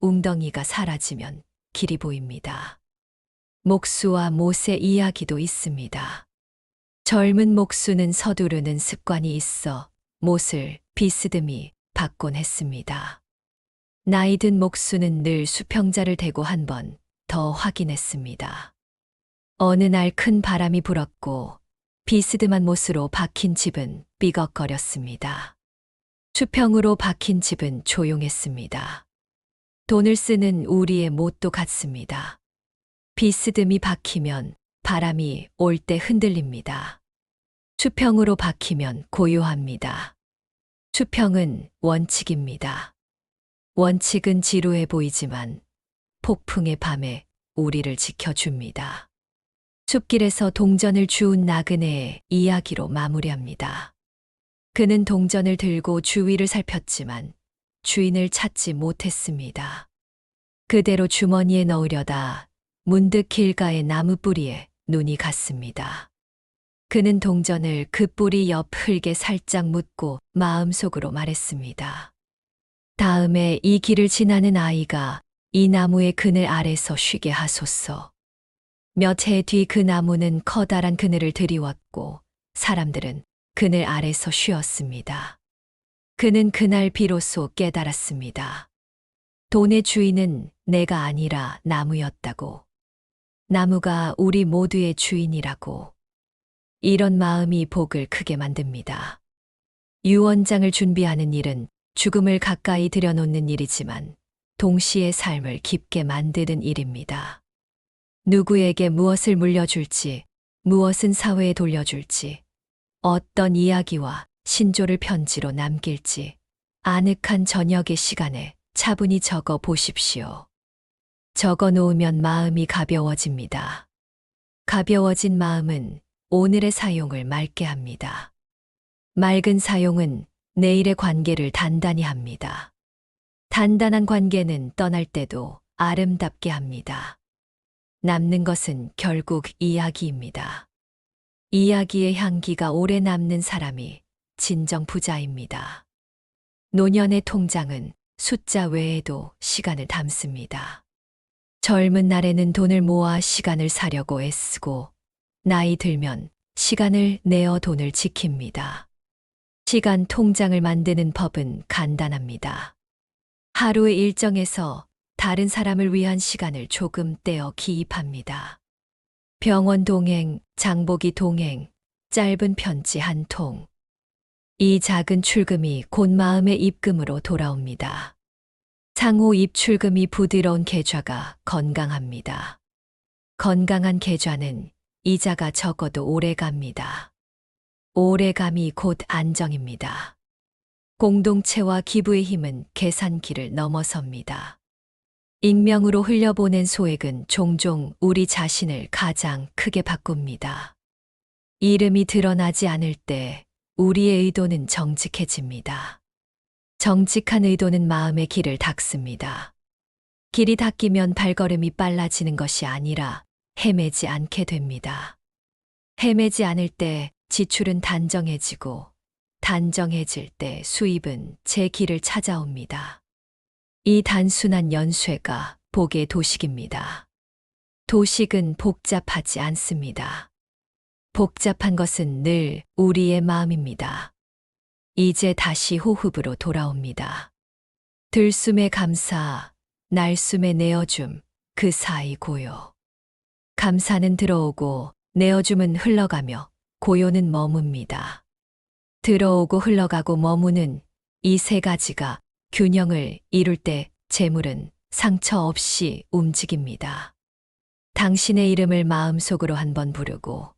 웅덩이가 사라지면 길이 보입니다. 목수와 못의 이야기도 있습니다. 젊은 목수는 서두르는 습관이 있어 못을 비스듬히 받곤 했습니다. 나이 든 목수는 늘 수평자를 대고 한 번 더 확인했습니다. 어느 날 큰 바람이 불었고 비스듬한 못으로 박힌 집은 삐걱거렸습니다. 수평으로 박힌 집은 조용했습니다. 돈을 쓰는 우리의 못도 같습니다. 비스듬히 박히면 바람이 올 때 흔들립니다. 수평으로 박히면 고요합니다. 수평은 원칙입니다. 원칙은 지루해 보이지만 폭풍의 밤에 우리를 지켜줍니다. 숲길에서 동전을 주운 나그네의 이야기로 마무리합니다. 그는 동전을 들고 주위를 살폈지만 주인을 찾지 못했습니다. 그대로 주머니에 넣으려다 문득 길가의 나무 뿌리에 눈이 갔습니다. 그는 동전을 그 뿌리 옆 흙에 살짝 묻고 마음속으로 말했습니다. 다음에 이 길을 지나는 아이가 이 나무의 그늘 아래서 쉬게 하소서. 몇 해 뒤 그 나무는 커다란 그늘을 드리웠고 사람들은 그늘 아래서 쉬었습니다. 그는 그날 비로소 깨달았습니다. 돈의 주인은 내가 아니라 나무였다고. 나무가 우리 모두의 주인이라고. 이런 마음이 복을 크게 만듭니다. 유언장을 준비하는 일은 죽음을 가까이 들여놓는 일이지만 동시에 삶을 깊게 만드는 일입니다. 누구에게 무엇을 물려줄지, 무엇은 사회에 돌려줄지, 어떤 이야기와 신조를 편지로 남길지, 아늑한 저녁의 시간에 차분히 적어 보십시오. 적어 놓으면 마음이 가벼워집니다. 가벼워진 마음은 오늘의 사용을 맑게 합니다. 맑은 사용은 내일의 관계를 단단히 합니다. 단단한 관계는 떠날 때도 아름답게 합니다. 남는 것은 결국 이야기입니다. 이야기의 향기가 오래 남는 사람이 진정 부자입니다. 노년의 통장은 숫자 외에도 시간을 담습니다. 젊은 날에는 돈을 모아 시간을 사려고 애쓰고 나이 들면 시간을 내어 돈을 지킵니다. 시간 통장을 만드는 법은 간단합니다. 하루의 일정에서 다른 사람을 위한 시간을 조금 떼어 기입합니다. 병원 동행, 장보기 동행, 짧은 편지 한 통. 이 작은 출금이 곧 마음의 입금으로 돌아옵니다. 상호 입출금이 부드러운 계좌가 건강합니다. 건강한 계좌는 이자가 적어도 오래 갑니다. 오래감이 곧 안정입니다. 공동체와 기부의 힘은 계산기를 넘어섭니다. 익명으로 흘려보낸 소액은 종종 우리 자신을 가장 크게 바꿉니다. 이름이 드러나지 않을 때 우리의 의도는 정직해집니다. 정직한 의도는 마음의 길을 닦습니다. 길이 닦이면 발걸음이 빨라지는 것이 아니라 헤매지 않게 됩니다. 헤매지 않을 때 지출은 단정해지고 단정해질 때 수입은 제 길을 찾아옵니다. 이 단순한 연쇄가 복의 도식입니다. 도식은 복잡하지 않습니다. 복잡한 것은 늘 우리의 마음입니다. 이제 다시 호흡으로 돌아옵니다. 들숨에 감사, 날숨에 내어줌, 그 사이 고요. 감사는 들어오고 내어줌은 흘러가며 고요는 머뭅니다. 들어오고 흘러가고 머무는 이 세 가지가 균형을 이룰 때 재물은 상처 없이 움직입니다. 당신의 이름을 마음속으로 한번 부르고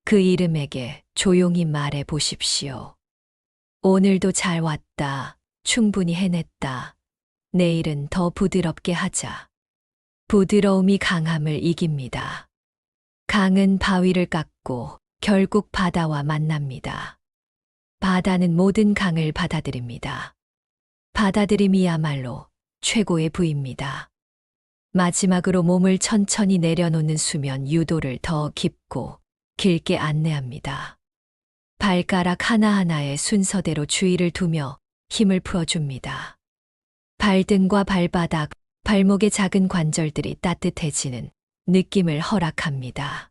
그 이름에게 조용히 말해 보십시오. 오늘도 잘 왔다. 충분히 해냈다. 내일은 더 부드럽게 하자. 부드러움이 강함을 이깁니다. 강은 바위를 깎고 결국 바다와 만납니다. 바다는 모든 강을 받아들입니다. 받아들임이야말로 최고의 부입니다. 마지막으로 몸을 천천히 내려놓는 수면 유도를 더 깊고 길게 안내합니다. 발가락 하나하나에 순서대로 주의를 두며 힘을 풀어줍니다. 발등과 발바닥, 발목의 작은 관절들이 따뜻해지는 느낌을 허락합니다.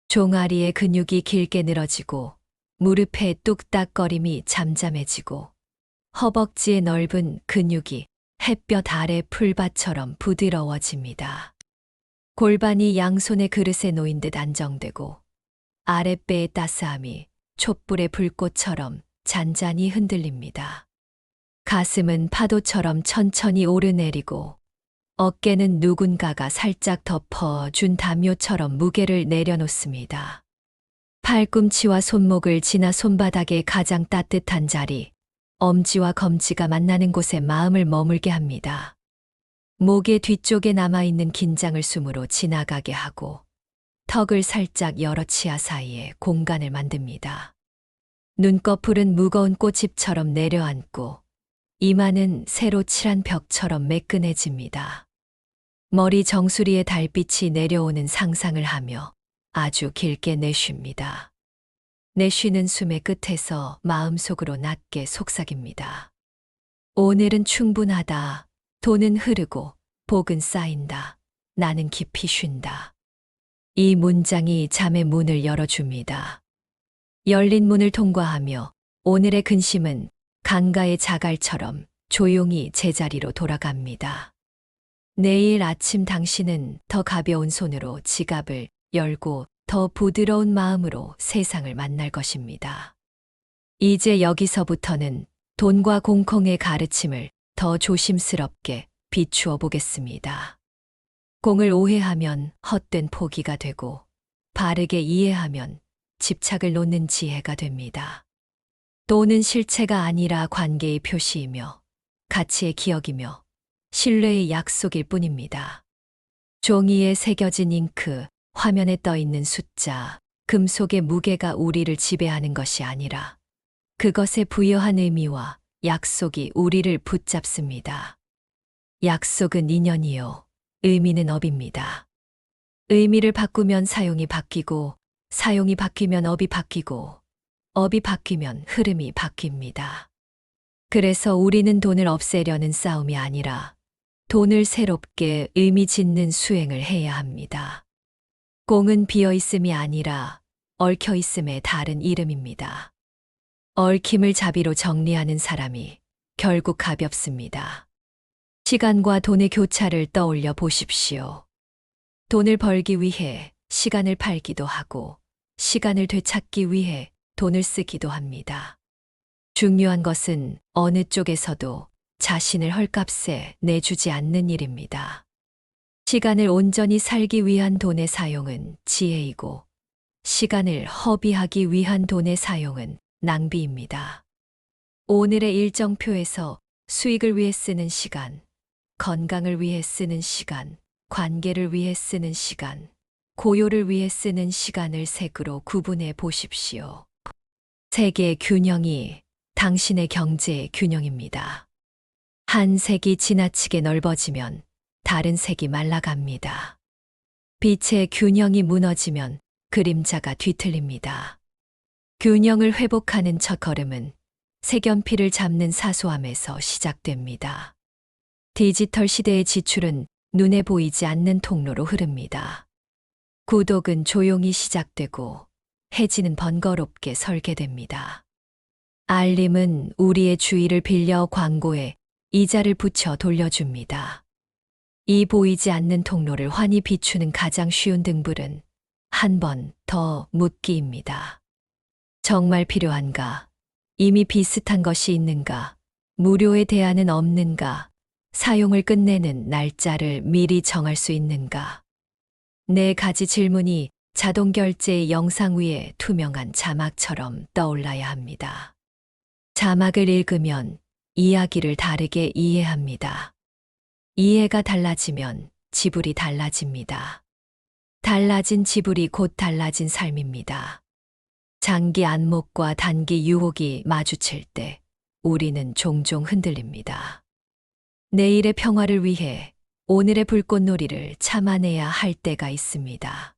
종아리의 근육이 길게 늘어지고 무릎의 뚝딱거림이 잠잠해지고 허벅지의 넓은 근육이 햇볕 아래 풀밭처럼 부드러워집니다. 골반이 양손의 그릇에 놓인 듯 안정되고 아랫배의 따스함이 촛불의 불꽃처럼 잔잔히 흔들립니다. 가슴은 파도처럼 천천히 오르내리고 어깨는 누군가가 살짝 덮어준 담요처럼 무게를 내려놓습니다. 팔꿈치와 손목을 지나 손바닥의 가장 따뜻한 자리, 엄지와 검지가 만나는 곳에 마음을 머물게 합니다. 목의 뒤쪽에 남아있는 긴장을 숨으로 지나가게 하고 턱을 살짝 열어 치아 사이에 공간을 만듭니다. 눈꺼풀은 무거운 꽃잎처럼 내려앉고 이마는 새로 칠한 벽처럼 매끈해집니다. 머리 정수리에 달빛이 내려오는 상상을 하며 아주 길게 내쉽니다. 내쉬는 숨의 끝에서 마음속으로 낮게 속삭입니다. 오늘은 충분하다. 돈은 흐르고 복은 쌓인다. 나는 깊이 쉰다. 이 문장이 잠의 문을 열어줍니다. 열린 문을 통과하며 오늘의 근심은 강가의 자갈처럼 조용히 제자리로 돌아갑니다. 내일 아침 당신은 더 가벼운 손으로 지갑을 열고 더 부드러운 마음으로 세상을 만날 것입니다. 이제 여기서부터는 돈과 공콩의 가르침을 더 조심스럽게 비추어 보겠습니다. 공을 오해하면 헛된 포기가 되고 바르게 이해하면 집착을 놓는 지혜가 됩니다. 돈은 실체가 아니라 관계의 표시이며 가치의 기억이며 신뢰의 약속일 뿐입니다. 종이에 새겨진 잉크, 화면에 떠 있는 숫자, 금속의 무게가 우리를 지배하는 것이 아니라 그것에 부여한 의미와 약속이 우리를 붙잡습니다. 약속은 인연이요, 의미는 업입니다. 의미를 바꾸면 사용이 바뀌고, 사용이 바뀌면 업이 바뀌고, 업이 바뀌면 흐름이 바뀝니다. 그래서 우리는 돈을 없애려는 싸움이 아니라 돈을 새롭게 의미 짓는 수행을 해야 합니다. 공은 비어 있음이 아니라 얽혀 있음의 다른 이름입니다. 얽힘을 자비로 정리하는 사람이 결국 가볍습니다. 시간과 돈의 교차를 떠올려 보십시오. 돈을 벌기 위해 시간을 팔기도 하고 시간을 되찾기 위해 돈을 쓰기도 합니다. 중요한 것은 어느 쪽에서도 자신을 헐값에 내주지 않는 일입니다. 시간을 온전히 살기 위한 돈의 사용은 지혜이고 시간을 허비하기 위한 돈의 사용은 낭비입니다. 오늘의 일정표에서 수익을 위해 쓰는 시간, 건강을 위해 쓰는 시간, 관계를 위해 쓰는 시간, 고요를 위해 쓰는 시간을 색으로 구분해 보십시오. 세계의 균형이 당신의 경제의 균형입니다. 한 색이 지나치게 넓어지면 다른 색이 말라갑니다. 빛의 균형이 무너지면 그림자가 뒤틀립니다. 균형을 회복하는 첫걸음은 색연필을 잡는 사소함에서 시작됩니다. 디지털 시대의 지출은 눈에 보이지 않는 통로로 흐릅니다. 구독은 조용히 시작되고 해지는 번거롭게 설계됩니다. 알림은 우리의 주의를 빌려 광고에 이자를 붙여 돌려줍니다. 이 보이지 않는 통로를 환히 비추는 가장 쉬운 등불은 한 번 더 묻기입니다. 정말 필요한가? 이미 비슷한 것이 있는가? 무료의 대안은 없는가? 사용을 끝내는 날짜를 미리 정할 수 있는가? 네 가지 질문이 자동 결제의 영상 위에 투명한 자막처럼 떠올라야 합니다. 자막을 읽으면 이야기를 다르게 이해합니다. 이해가 달라지면 지불이 달라집니다. 달라진 지불이 곧 달라진 삶입니다. 장기 안목과 단기 유혹이 마주칠 때 우리는 종종 흔들립니다. 내일의 평화를 위해 오늘의 불꽃놀이를 참아내야 할 때가 있습니다.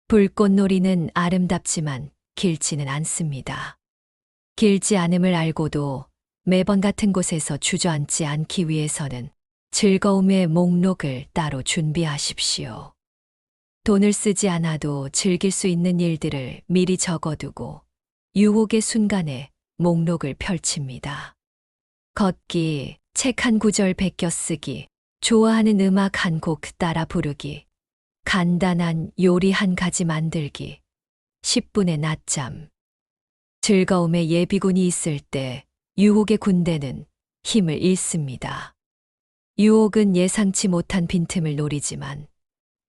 불꽃놀이는 아름답지만 길지는 않습니다. 길지 않음을 알고도 매번 같은 곳에서 주저앉지 않기 위해서는 즐거움의 목록을 따로 준비하십시오. 돈을 쓰지 않아도 즐길 수 있는 일들을 미리 적어두고 유혹의 순간에 목록을 펼칩니다. 걷기, 책 한 구절 베껴 쓰기, 좋아하는 음악 한 곡 따라 부르기, 간단한 요리 한 가지 만들기, 10분의 낮잠. 즐거움의 예비군이 있을 때 유혹의 군대는 힘을 잃습니다. 유혹은 예상치 못한 빈틈을 노리지만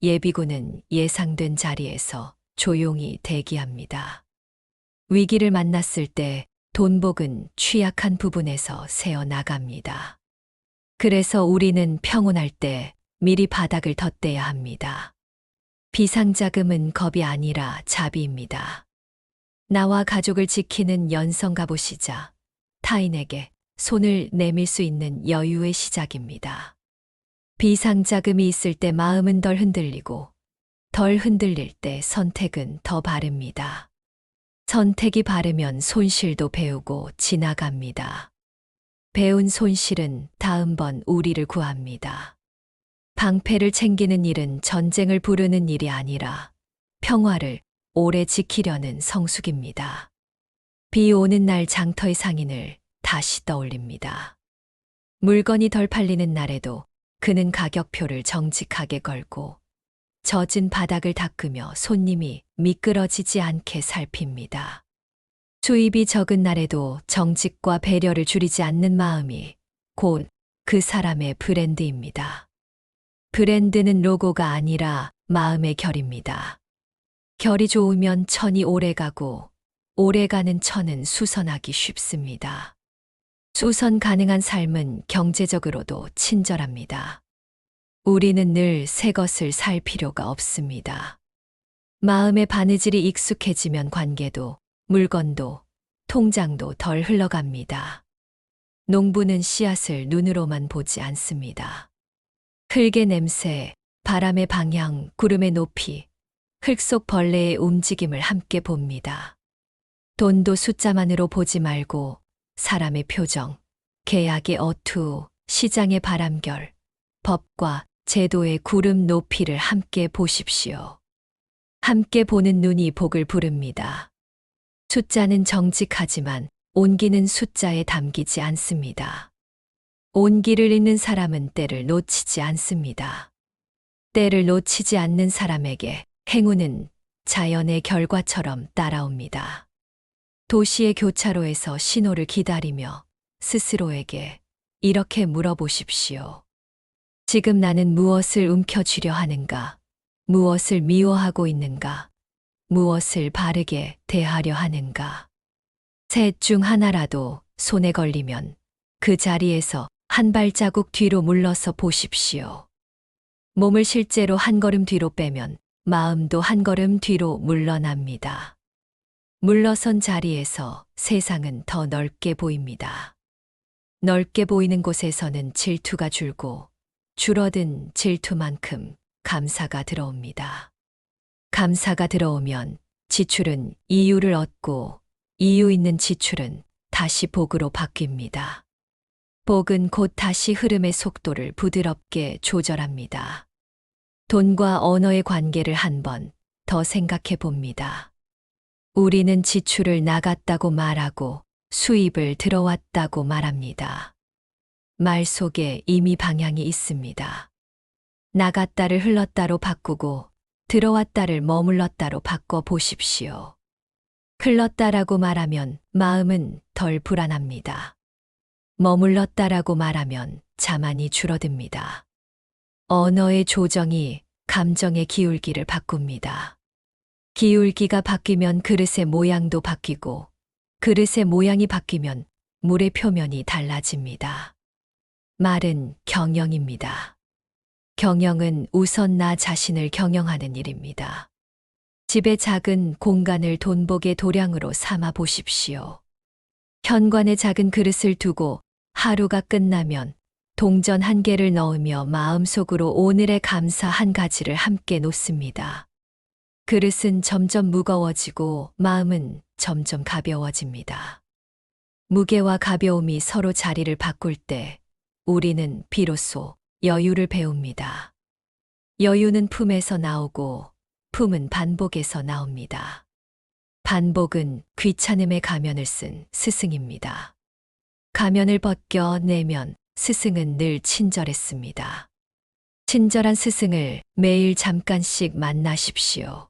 예비군은 예상된 자리에서 조용히 대기합니다. 위기를 만났을 때 돈복은 취약한 부분에서 새어 나갑니다. 그래서 우리는 평온할 때 미리 바닥을 덧대야 합니다. 비상자금은 겁이 아니라 자비입니다. 나와 가족을 지키는 연성 갑옷이자 타인에게 손을 내밀 수 있는 여유의 시작입니다. 비상자금이 있을 때 마음은 덜 흔들리고 덜 흔들릴 때 선택은 더 바릅니다. 선택이 바르면 손실도 배우고 지나갑니다. 배운 손실은 다음번 우리를 구합니다. 방패를 챙기는 일은 전쟁을 부르는 일이 아니라 평화를 오래 지키려는 성숙입니다. 비 오는 날 장터의 상인을 다시 떠올립니다. 물건이 덜 팔리는 날에도 그는 가격표를 정직하게 걸고 젖은 바닥을 닦으며 손님이 미끄러지지 않게 살핍니다. 수입이 적은 날에도 정직과 배려를 줄이지 않는 마음이 곧 그 사람의 브랜드입니다. 브랜드는 로고가 아니라 마음의 결입니다. 결이 좋으면 천이 오래가고 오래가는 천은 수선하기 쉽습니다. 수선 가능한 삶은 경제적으로도 친절합니다. 우리는 늘 새 것을 살 필요가 없습니다. 마음의 바느질이 익숙해지면 관계도, 물건도, 통장도 덜 흘러갑니다. 농부는 씨앗을 눈으로만 보지 않습니다. 흙의 냄새, 바람의 방향, 구름의 높이, 흙 속 벌레의 움직임을 함께 봅니다. 돈도 숫자만으로 보지 말고 사람의 표정, 계약의 어투, 시장의 바람결, 법과 제도의 구름 높이를 함께 보십시오. 함께 보는 눈이 복을 부릅니다. 숫자는 정직하지만 온기는 숫자에 담기지 않습니다. 온기를 잇는 사람은 때를 놓치지 않습니다. 때를 놓치지 않는 사람에게 행운은 자연의 결과처럼 따라옵니다. 도시의 교차로에서 신호를 기다리며 스스로에게 이렇게 물어보십시오. 지금 나는 무엇을 움켜쥐려 하는가? 무엇을 미워하고 있는가? 무엇을 바르게 대하려 하는가? 셋 중 하나라도 손에 걸리면 그 자리에서 한 발자국 뒤로 물러서 보십시오. 몸을 실제로 한 걸음 뒤로 빼면 마음도 한 걸음 뒤로 물러납니다. 물러선 자리에서 세상은 더 넓게 보입니다. 넓게 보이는 곳에서는 질투가 줄고 줄어든 질투만큼 감사가 들어옵니다. 감사가 들어오면 지출은 이유를 얻고 이유 있는 지출은 다시 복으로 바뀝니다. 복은 곧 다시 흐름의 속도를 부드럽게 조절합니다. 돈과 언어의 관계를 한 번 더 생각해 봅니다. 우리는 지출을 나갔다고 말하고 수입을 들어왔다고 말합니다. 말 속에 이미 방향이 있습니다. 나갔다를 흘렀다로 바꾸고 들어왔다를 머물렀다로 바꿔 보십시오. 흘렀다라고 말하면 마음은 덜 불안합니다. 머물렀다라고 말하면 자만이 줄어듭니다. 언어의 조정이 감정의 기울기를 바꿉니다. 기울기가 바뀌면 그릇의 모양도 바뀌고 그릇의 모양이 바뀌면 물의 표면이 달라집니다. 말은 경영입니다. 경영은 우선 나 자신을 경영하는 일입니다. 집의 작은 공간을 돈복의 도량으로 삼아 보십시오. 현관에 작은 그릇을 두고 하루가 끝나면 동전 한 개를 넣으며 마음속으로 오늘의 감사 한 가지를 함께 놓습니다. 그릇은 점점 무거워지고 마음은 점점 가벼워집니다. 무게와 가벼움이 서로 자리를 바꿀 때 우리는 비로소 여유를 배웁니다. 여유는 품에서 나오고 품은 반복에서 나옵니다. 반복은 귀찮음의 가면을 쓴 스승입니다. 가면을 벗겨내면 스승은 늘 친절했습니다. 친절한 스승을 매일 잠깐씩 만나십시오.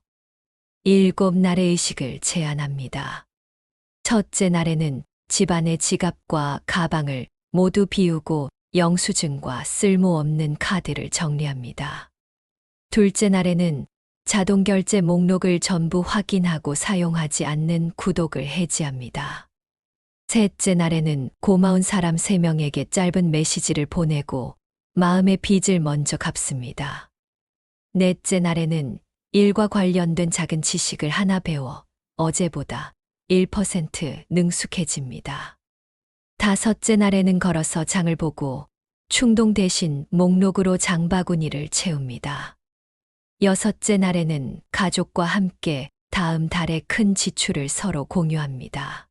7날의 의식을 제안합니다. 첫째 날에는 집안의 지갑과 가방을 모두 비우고 영수증과 쓸모없는 카드를 정리합니다. 둘째 날에는 자동결제 목록을 전부 확인하고 사용하지 않는 구독을 해지합니다. 셋째 날에는 고마운 사람 3명에게 짧은 메시지를 보내고 마음의 빚을 먼저 갚습니다. 넷째 날에는 일과 관련된 작은 지식을 하나 배워 어제보다 1% 능숙해집니다. 다섯째 날에는 걸어서 장을 보고 충동 대신 목록으로 장바구니를 채웁니다. 여섯째 날에는 가족과 함께 다음 달의 큰 지출을 서로 공유합니다.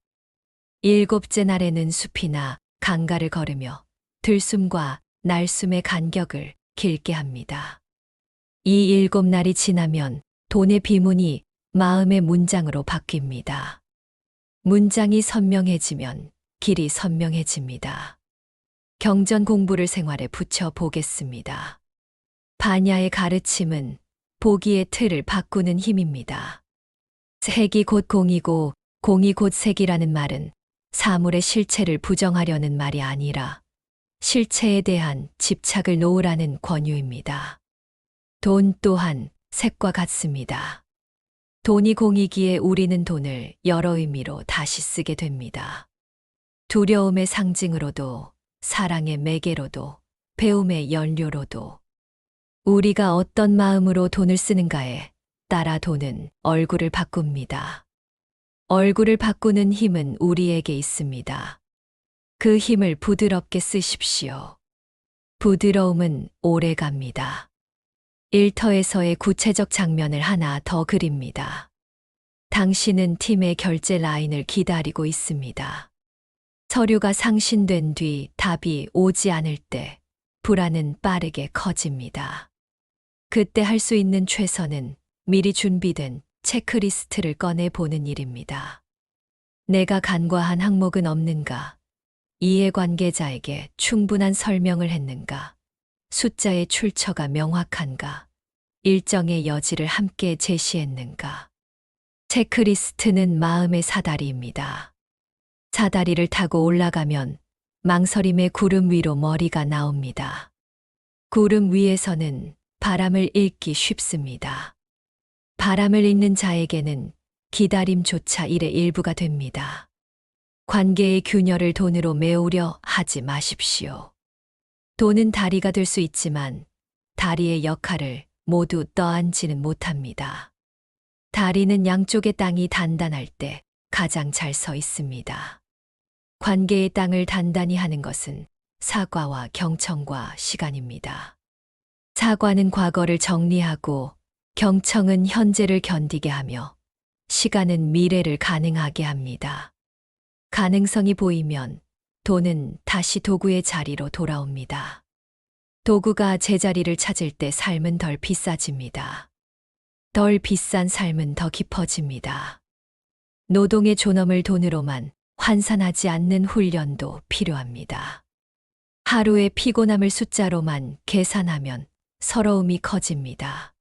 일곱째 날에는 숲이나 강가를 걸으며 들숨과 날숨의 간격을 길게 합니다. 이 7날이 지나면 돈의 비문이 마음의 문장으로 바뀝니다. 문장이 선명해지면 길이 선명해집니다. 경전 공부를 생활에 붙여 보겠습니다. 반야의 가르침은 보기의 틀을 바꾸는 힘입니다. 색이 곧 공이고 공이 곧 색이라는 말은 사물의 실체를 부정하려는 말이 아니라 실체에 대한 집착을 놓으라는 권유입니다. 돈 또한 색과 같습니다. 돈이 공이기에 우리는 돈을 여러 의미로 다시 쓰게 됩니다. 두려움의 상징으로도, 사랑의 매개로도, 배움의 연료로도. 우리가 어떤 마음으로 돈을 쓰는가에 따라 돈은 얼굴을 바꿉니다. 얼굴을 바꾸는 힘은 우리에게 있습니다. 그 힘을 부드럽게 쓰십시오. 부드러움은 오래 갑니다. 일터에서의 구체적 장면을 하나 더 그립니다. 당신은 팀의 결제 라인을 기다리고 있습니다. 서류가 상신된 뒤 답이 오지 않을 때 불안은 빠르게 커집니다. 그때 할 수 있는 최선은 미리 준비된 체크리스트를 꺼내 보는 일입니다. 내가 간과한 항목은 없는가? 이해관계자에게 충분한 설명을 했는가? 숫자의 출처가 명확한가? 일정의 여지를 함께 제시했는가? 체크리스트는 마음의 사다리입니다. 사다리를 타고 올라가면 망설임의 구름 위로 머리가 나옵니다. 구름 위에서는 바람을 읽기 쉽습니다. 바람을 읽는 자에게는 기다림조차 일의 일부가 됩니다. 관계의 균열을 돈으로 메우려 하지 마십시오. 돈은 다리가 될 수 있지만 다리의 역할을 모두 떠안지는 못합니다. 다리는 양쪽의 땅이 단단할 때 가장 잘 서 있습니다. 관계의 땅을 단단히 하는 것은 사과와 경청과 시간입니다. 사과는 과거를 정리하고 경청은 현재를 견디게 하며 시간은 미래를 가능하게 합니다. 가능성이 보이면 돈은 다시 도구의 자리로 돌아옵니다. 도구가 제자리를 찾을 때 삶은 덜 비싸집니다. 덜 비싼 삶은 더 깊어집니다. 노동의 존엄을 돈으로만 환산하지 않는 훈련도 필요합니다. 하루의 피곤함을 숫자로만 계산하면 서러움이 커집니다.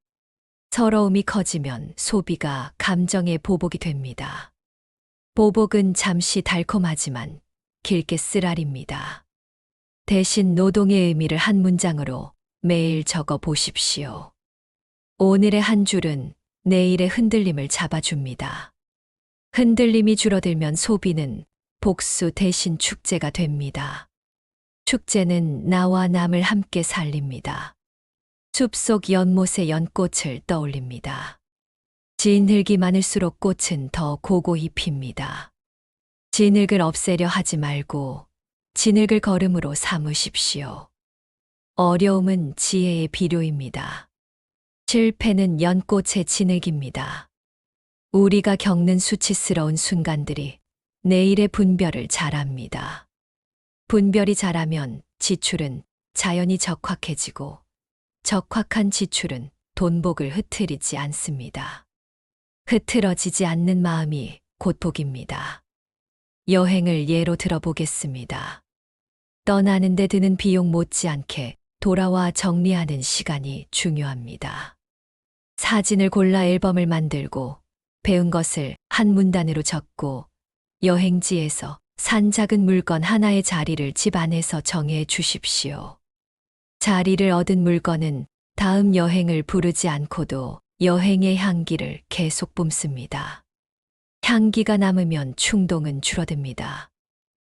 서러움이 커지면 소비가 감정의 보복이 됩니다. 보복은 잠시 달콤하지만 길게 쓰라립니다. 대신 노동의 의미를 한 문장으로 매일 적어 보십시오. 오늘의 한 줄은 내일의 흔들림을 잡아줍니다. 흔들림이 줄어들면 소비는 복수 대신 축제가 됩니다. 축제는 나와 남을 함께 살립니다. 숲속 연못의 연꽃을 떠올립니다. 진흙이 많을수록 꽃은 더 고고히 핍니다. 진흙을 없애려 하지 말고 진흙을 걸음으로 삼으십시오. 어려움은 지혜의 비료입니다. 실패는 연꽃의 진흙입니다. 우리가 겪는 수치스러운 순간들이 내일의 분별을 자랍니다. 분별이 자라면 지출은 자연히 적확해지고 적확한 지출은 돈복을 흐트리지 않습니다. 흐트러지지 않는 마음이 곧 복입니다. 여행을 예로 들어보겠습니다. 떠나는데 드는 비용 못지않게 돌아와 정리하는 시간이 중요합니다. 사진을 골라 앨범을 만들고 배운 것을 한 문단으로 적고 여행지에서 산 작은 물건 하나의 자리를 집 안에서 정해 주십시오. 자리를 얻은 물건은 다음 여행을 부르지 않고도 여행의 향기를 계속 뿜습니다. 향기가 남으면 충동은 줄어듭니다.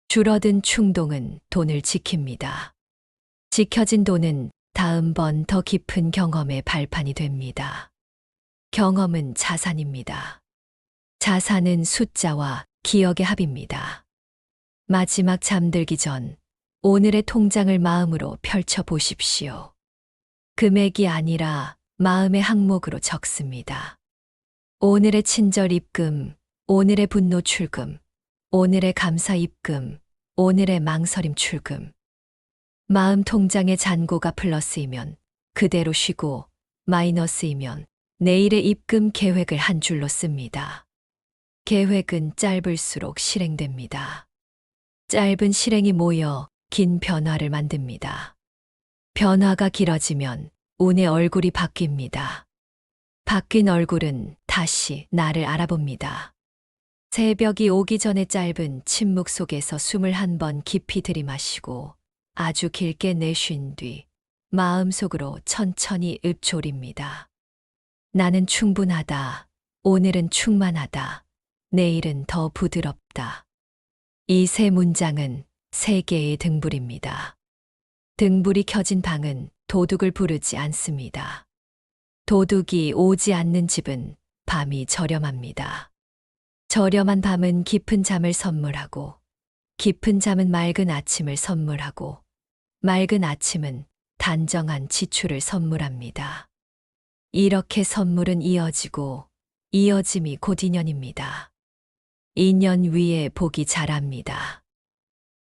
줄어든 충동은 돈을 지킵니다. 지켜진 돈은 다음번 더 깊은 경험의 발판이 됩니다. 경험은 자산입니다. 자산은 숫자와 기억의 합입니다. 마지막 잠들기 전 오늘의 통장을 마음으로 펼쳐 보십시오. 금액이 아니라 마음의 항목으로 적습니다. 오늘의 친절 입금, 오늘의 분노 출금, 오늘의 감사 입금, 오늘의 망설임 출금. 마음 통장의 잔고가 플러스이면 그대로 쉬고 마이너스이면 내일의 입금 계획을 한 줄로 씁니다. 계획은 짧을수록 실행됩니다. 짧은 실행이 모여 긴 변화를 만듭니다. 변화가 길어지면 운의 얼굴이 바뀝니다. 바뀐 얼굴은 다시 나를 알아봅니다. 새벽이 오기 전에 짧은 침묵 속에서 숨을 한 번 깊이 들이마시고 아주 길게 내쉰 뒤 마음속으로 천천히 읊조립니다. 나는 충분하다. 오늘은 충만하다. 내일은 더 부드럽다. 이 세 문장은 세 개의 등불입니다. 등불이 켜진 방은 도둑을 부르지 않습니다. 도둑이 오지 않는 집은 밤이 저렴합니다. 저렴한 밤은 깊은 잠을 선물하고, 깊은 잠은 맑은 아침을 선물하고, 맑은 아침은 단정한 지출을 선물합니다. 이렇게 선물은 이어지고, 이어짐이 곧 인연입니다. 인연 위에 복이 자랍니다.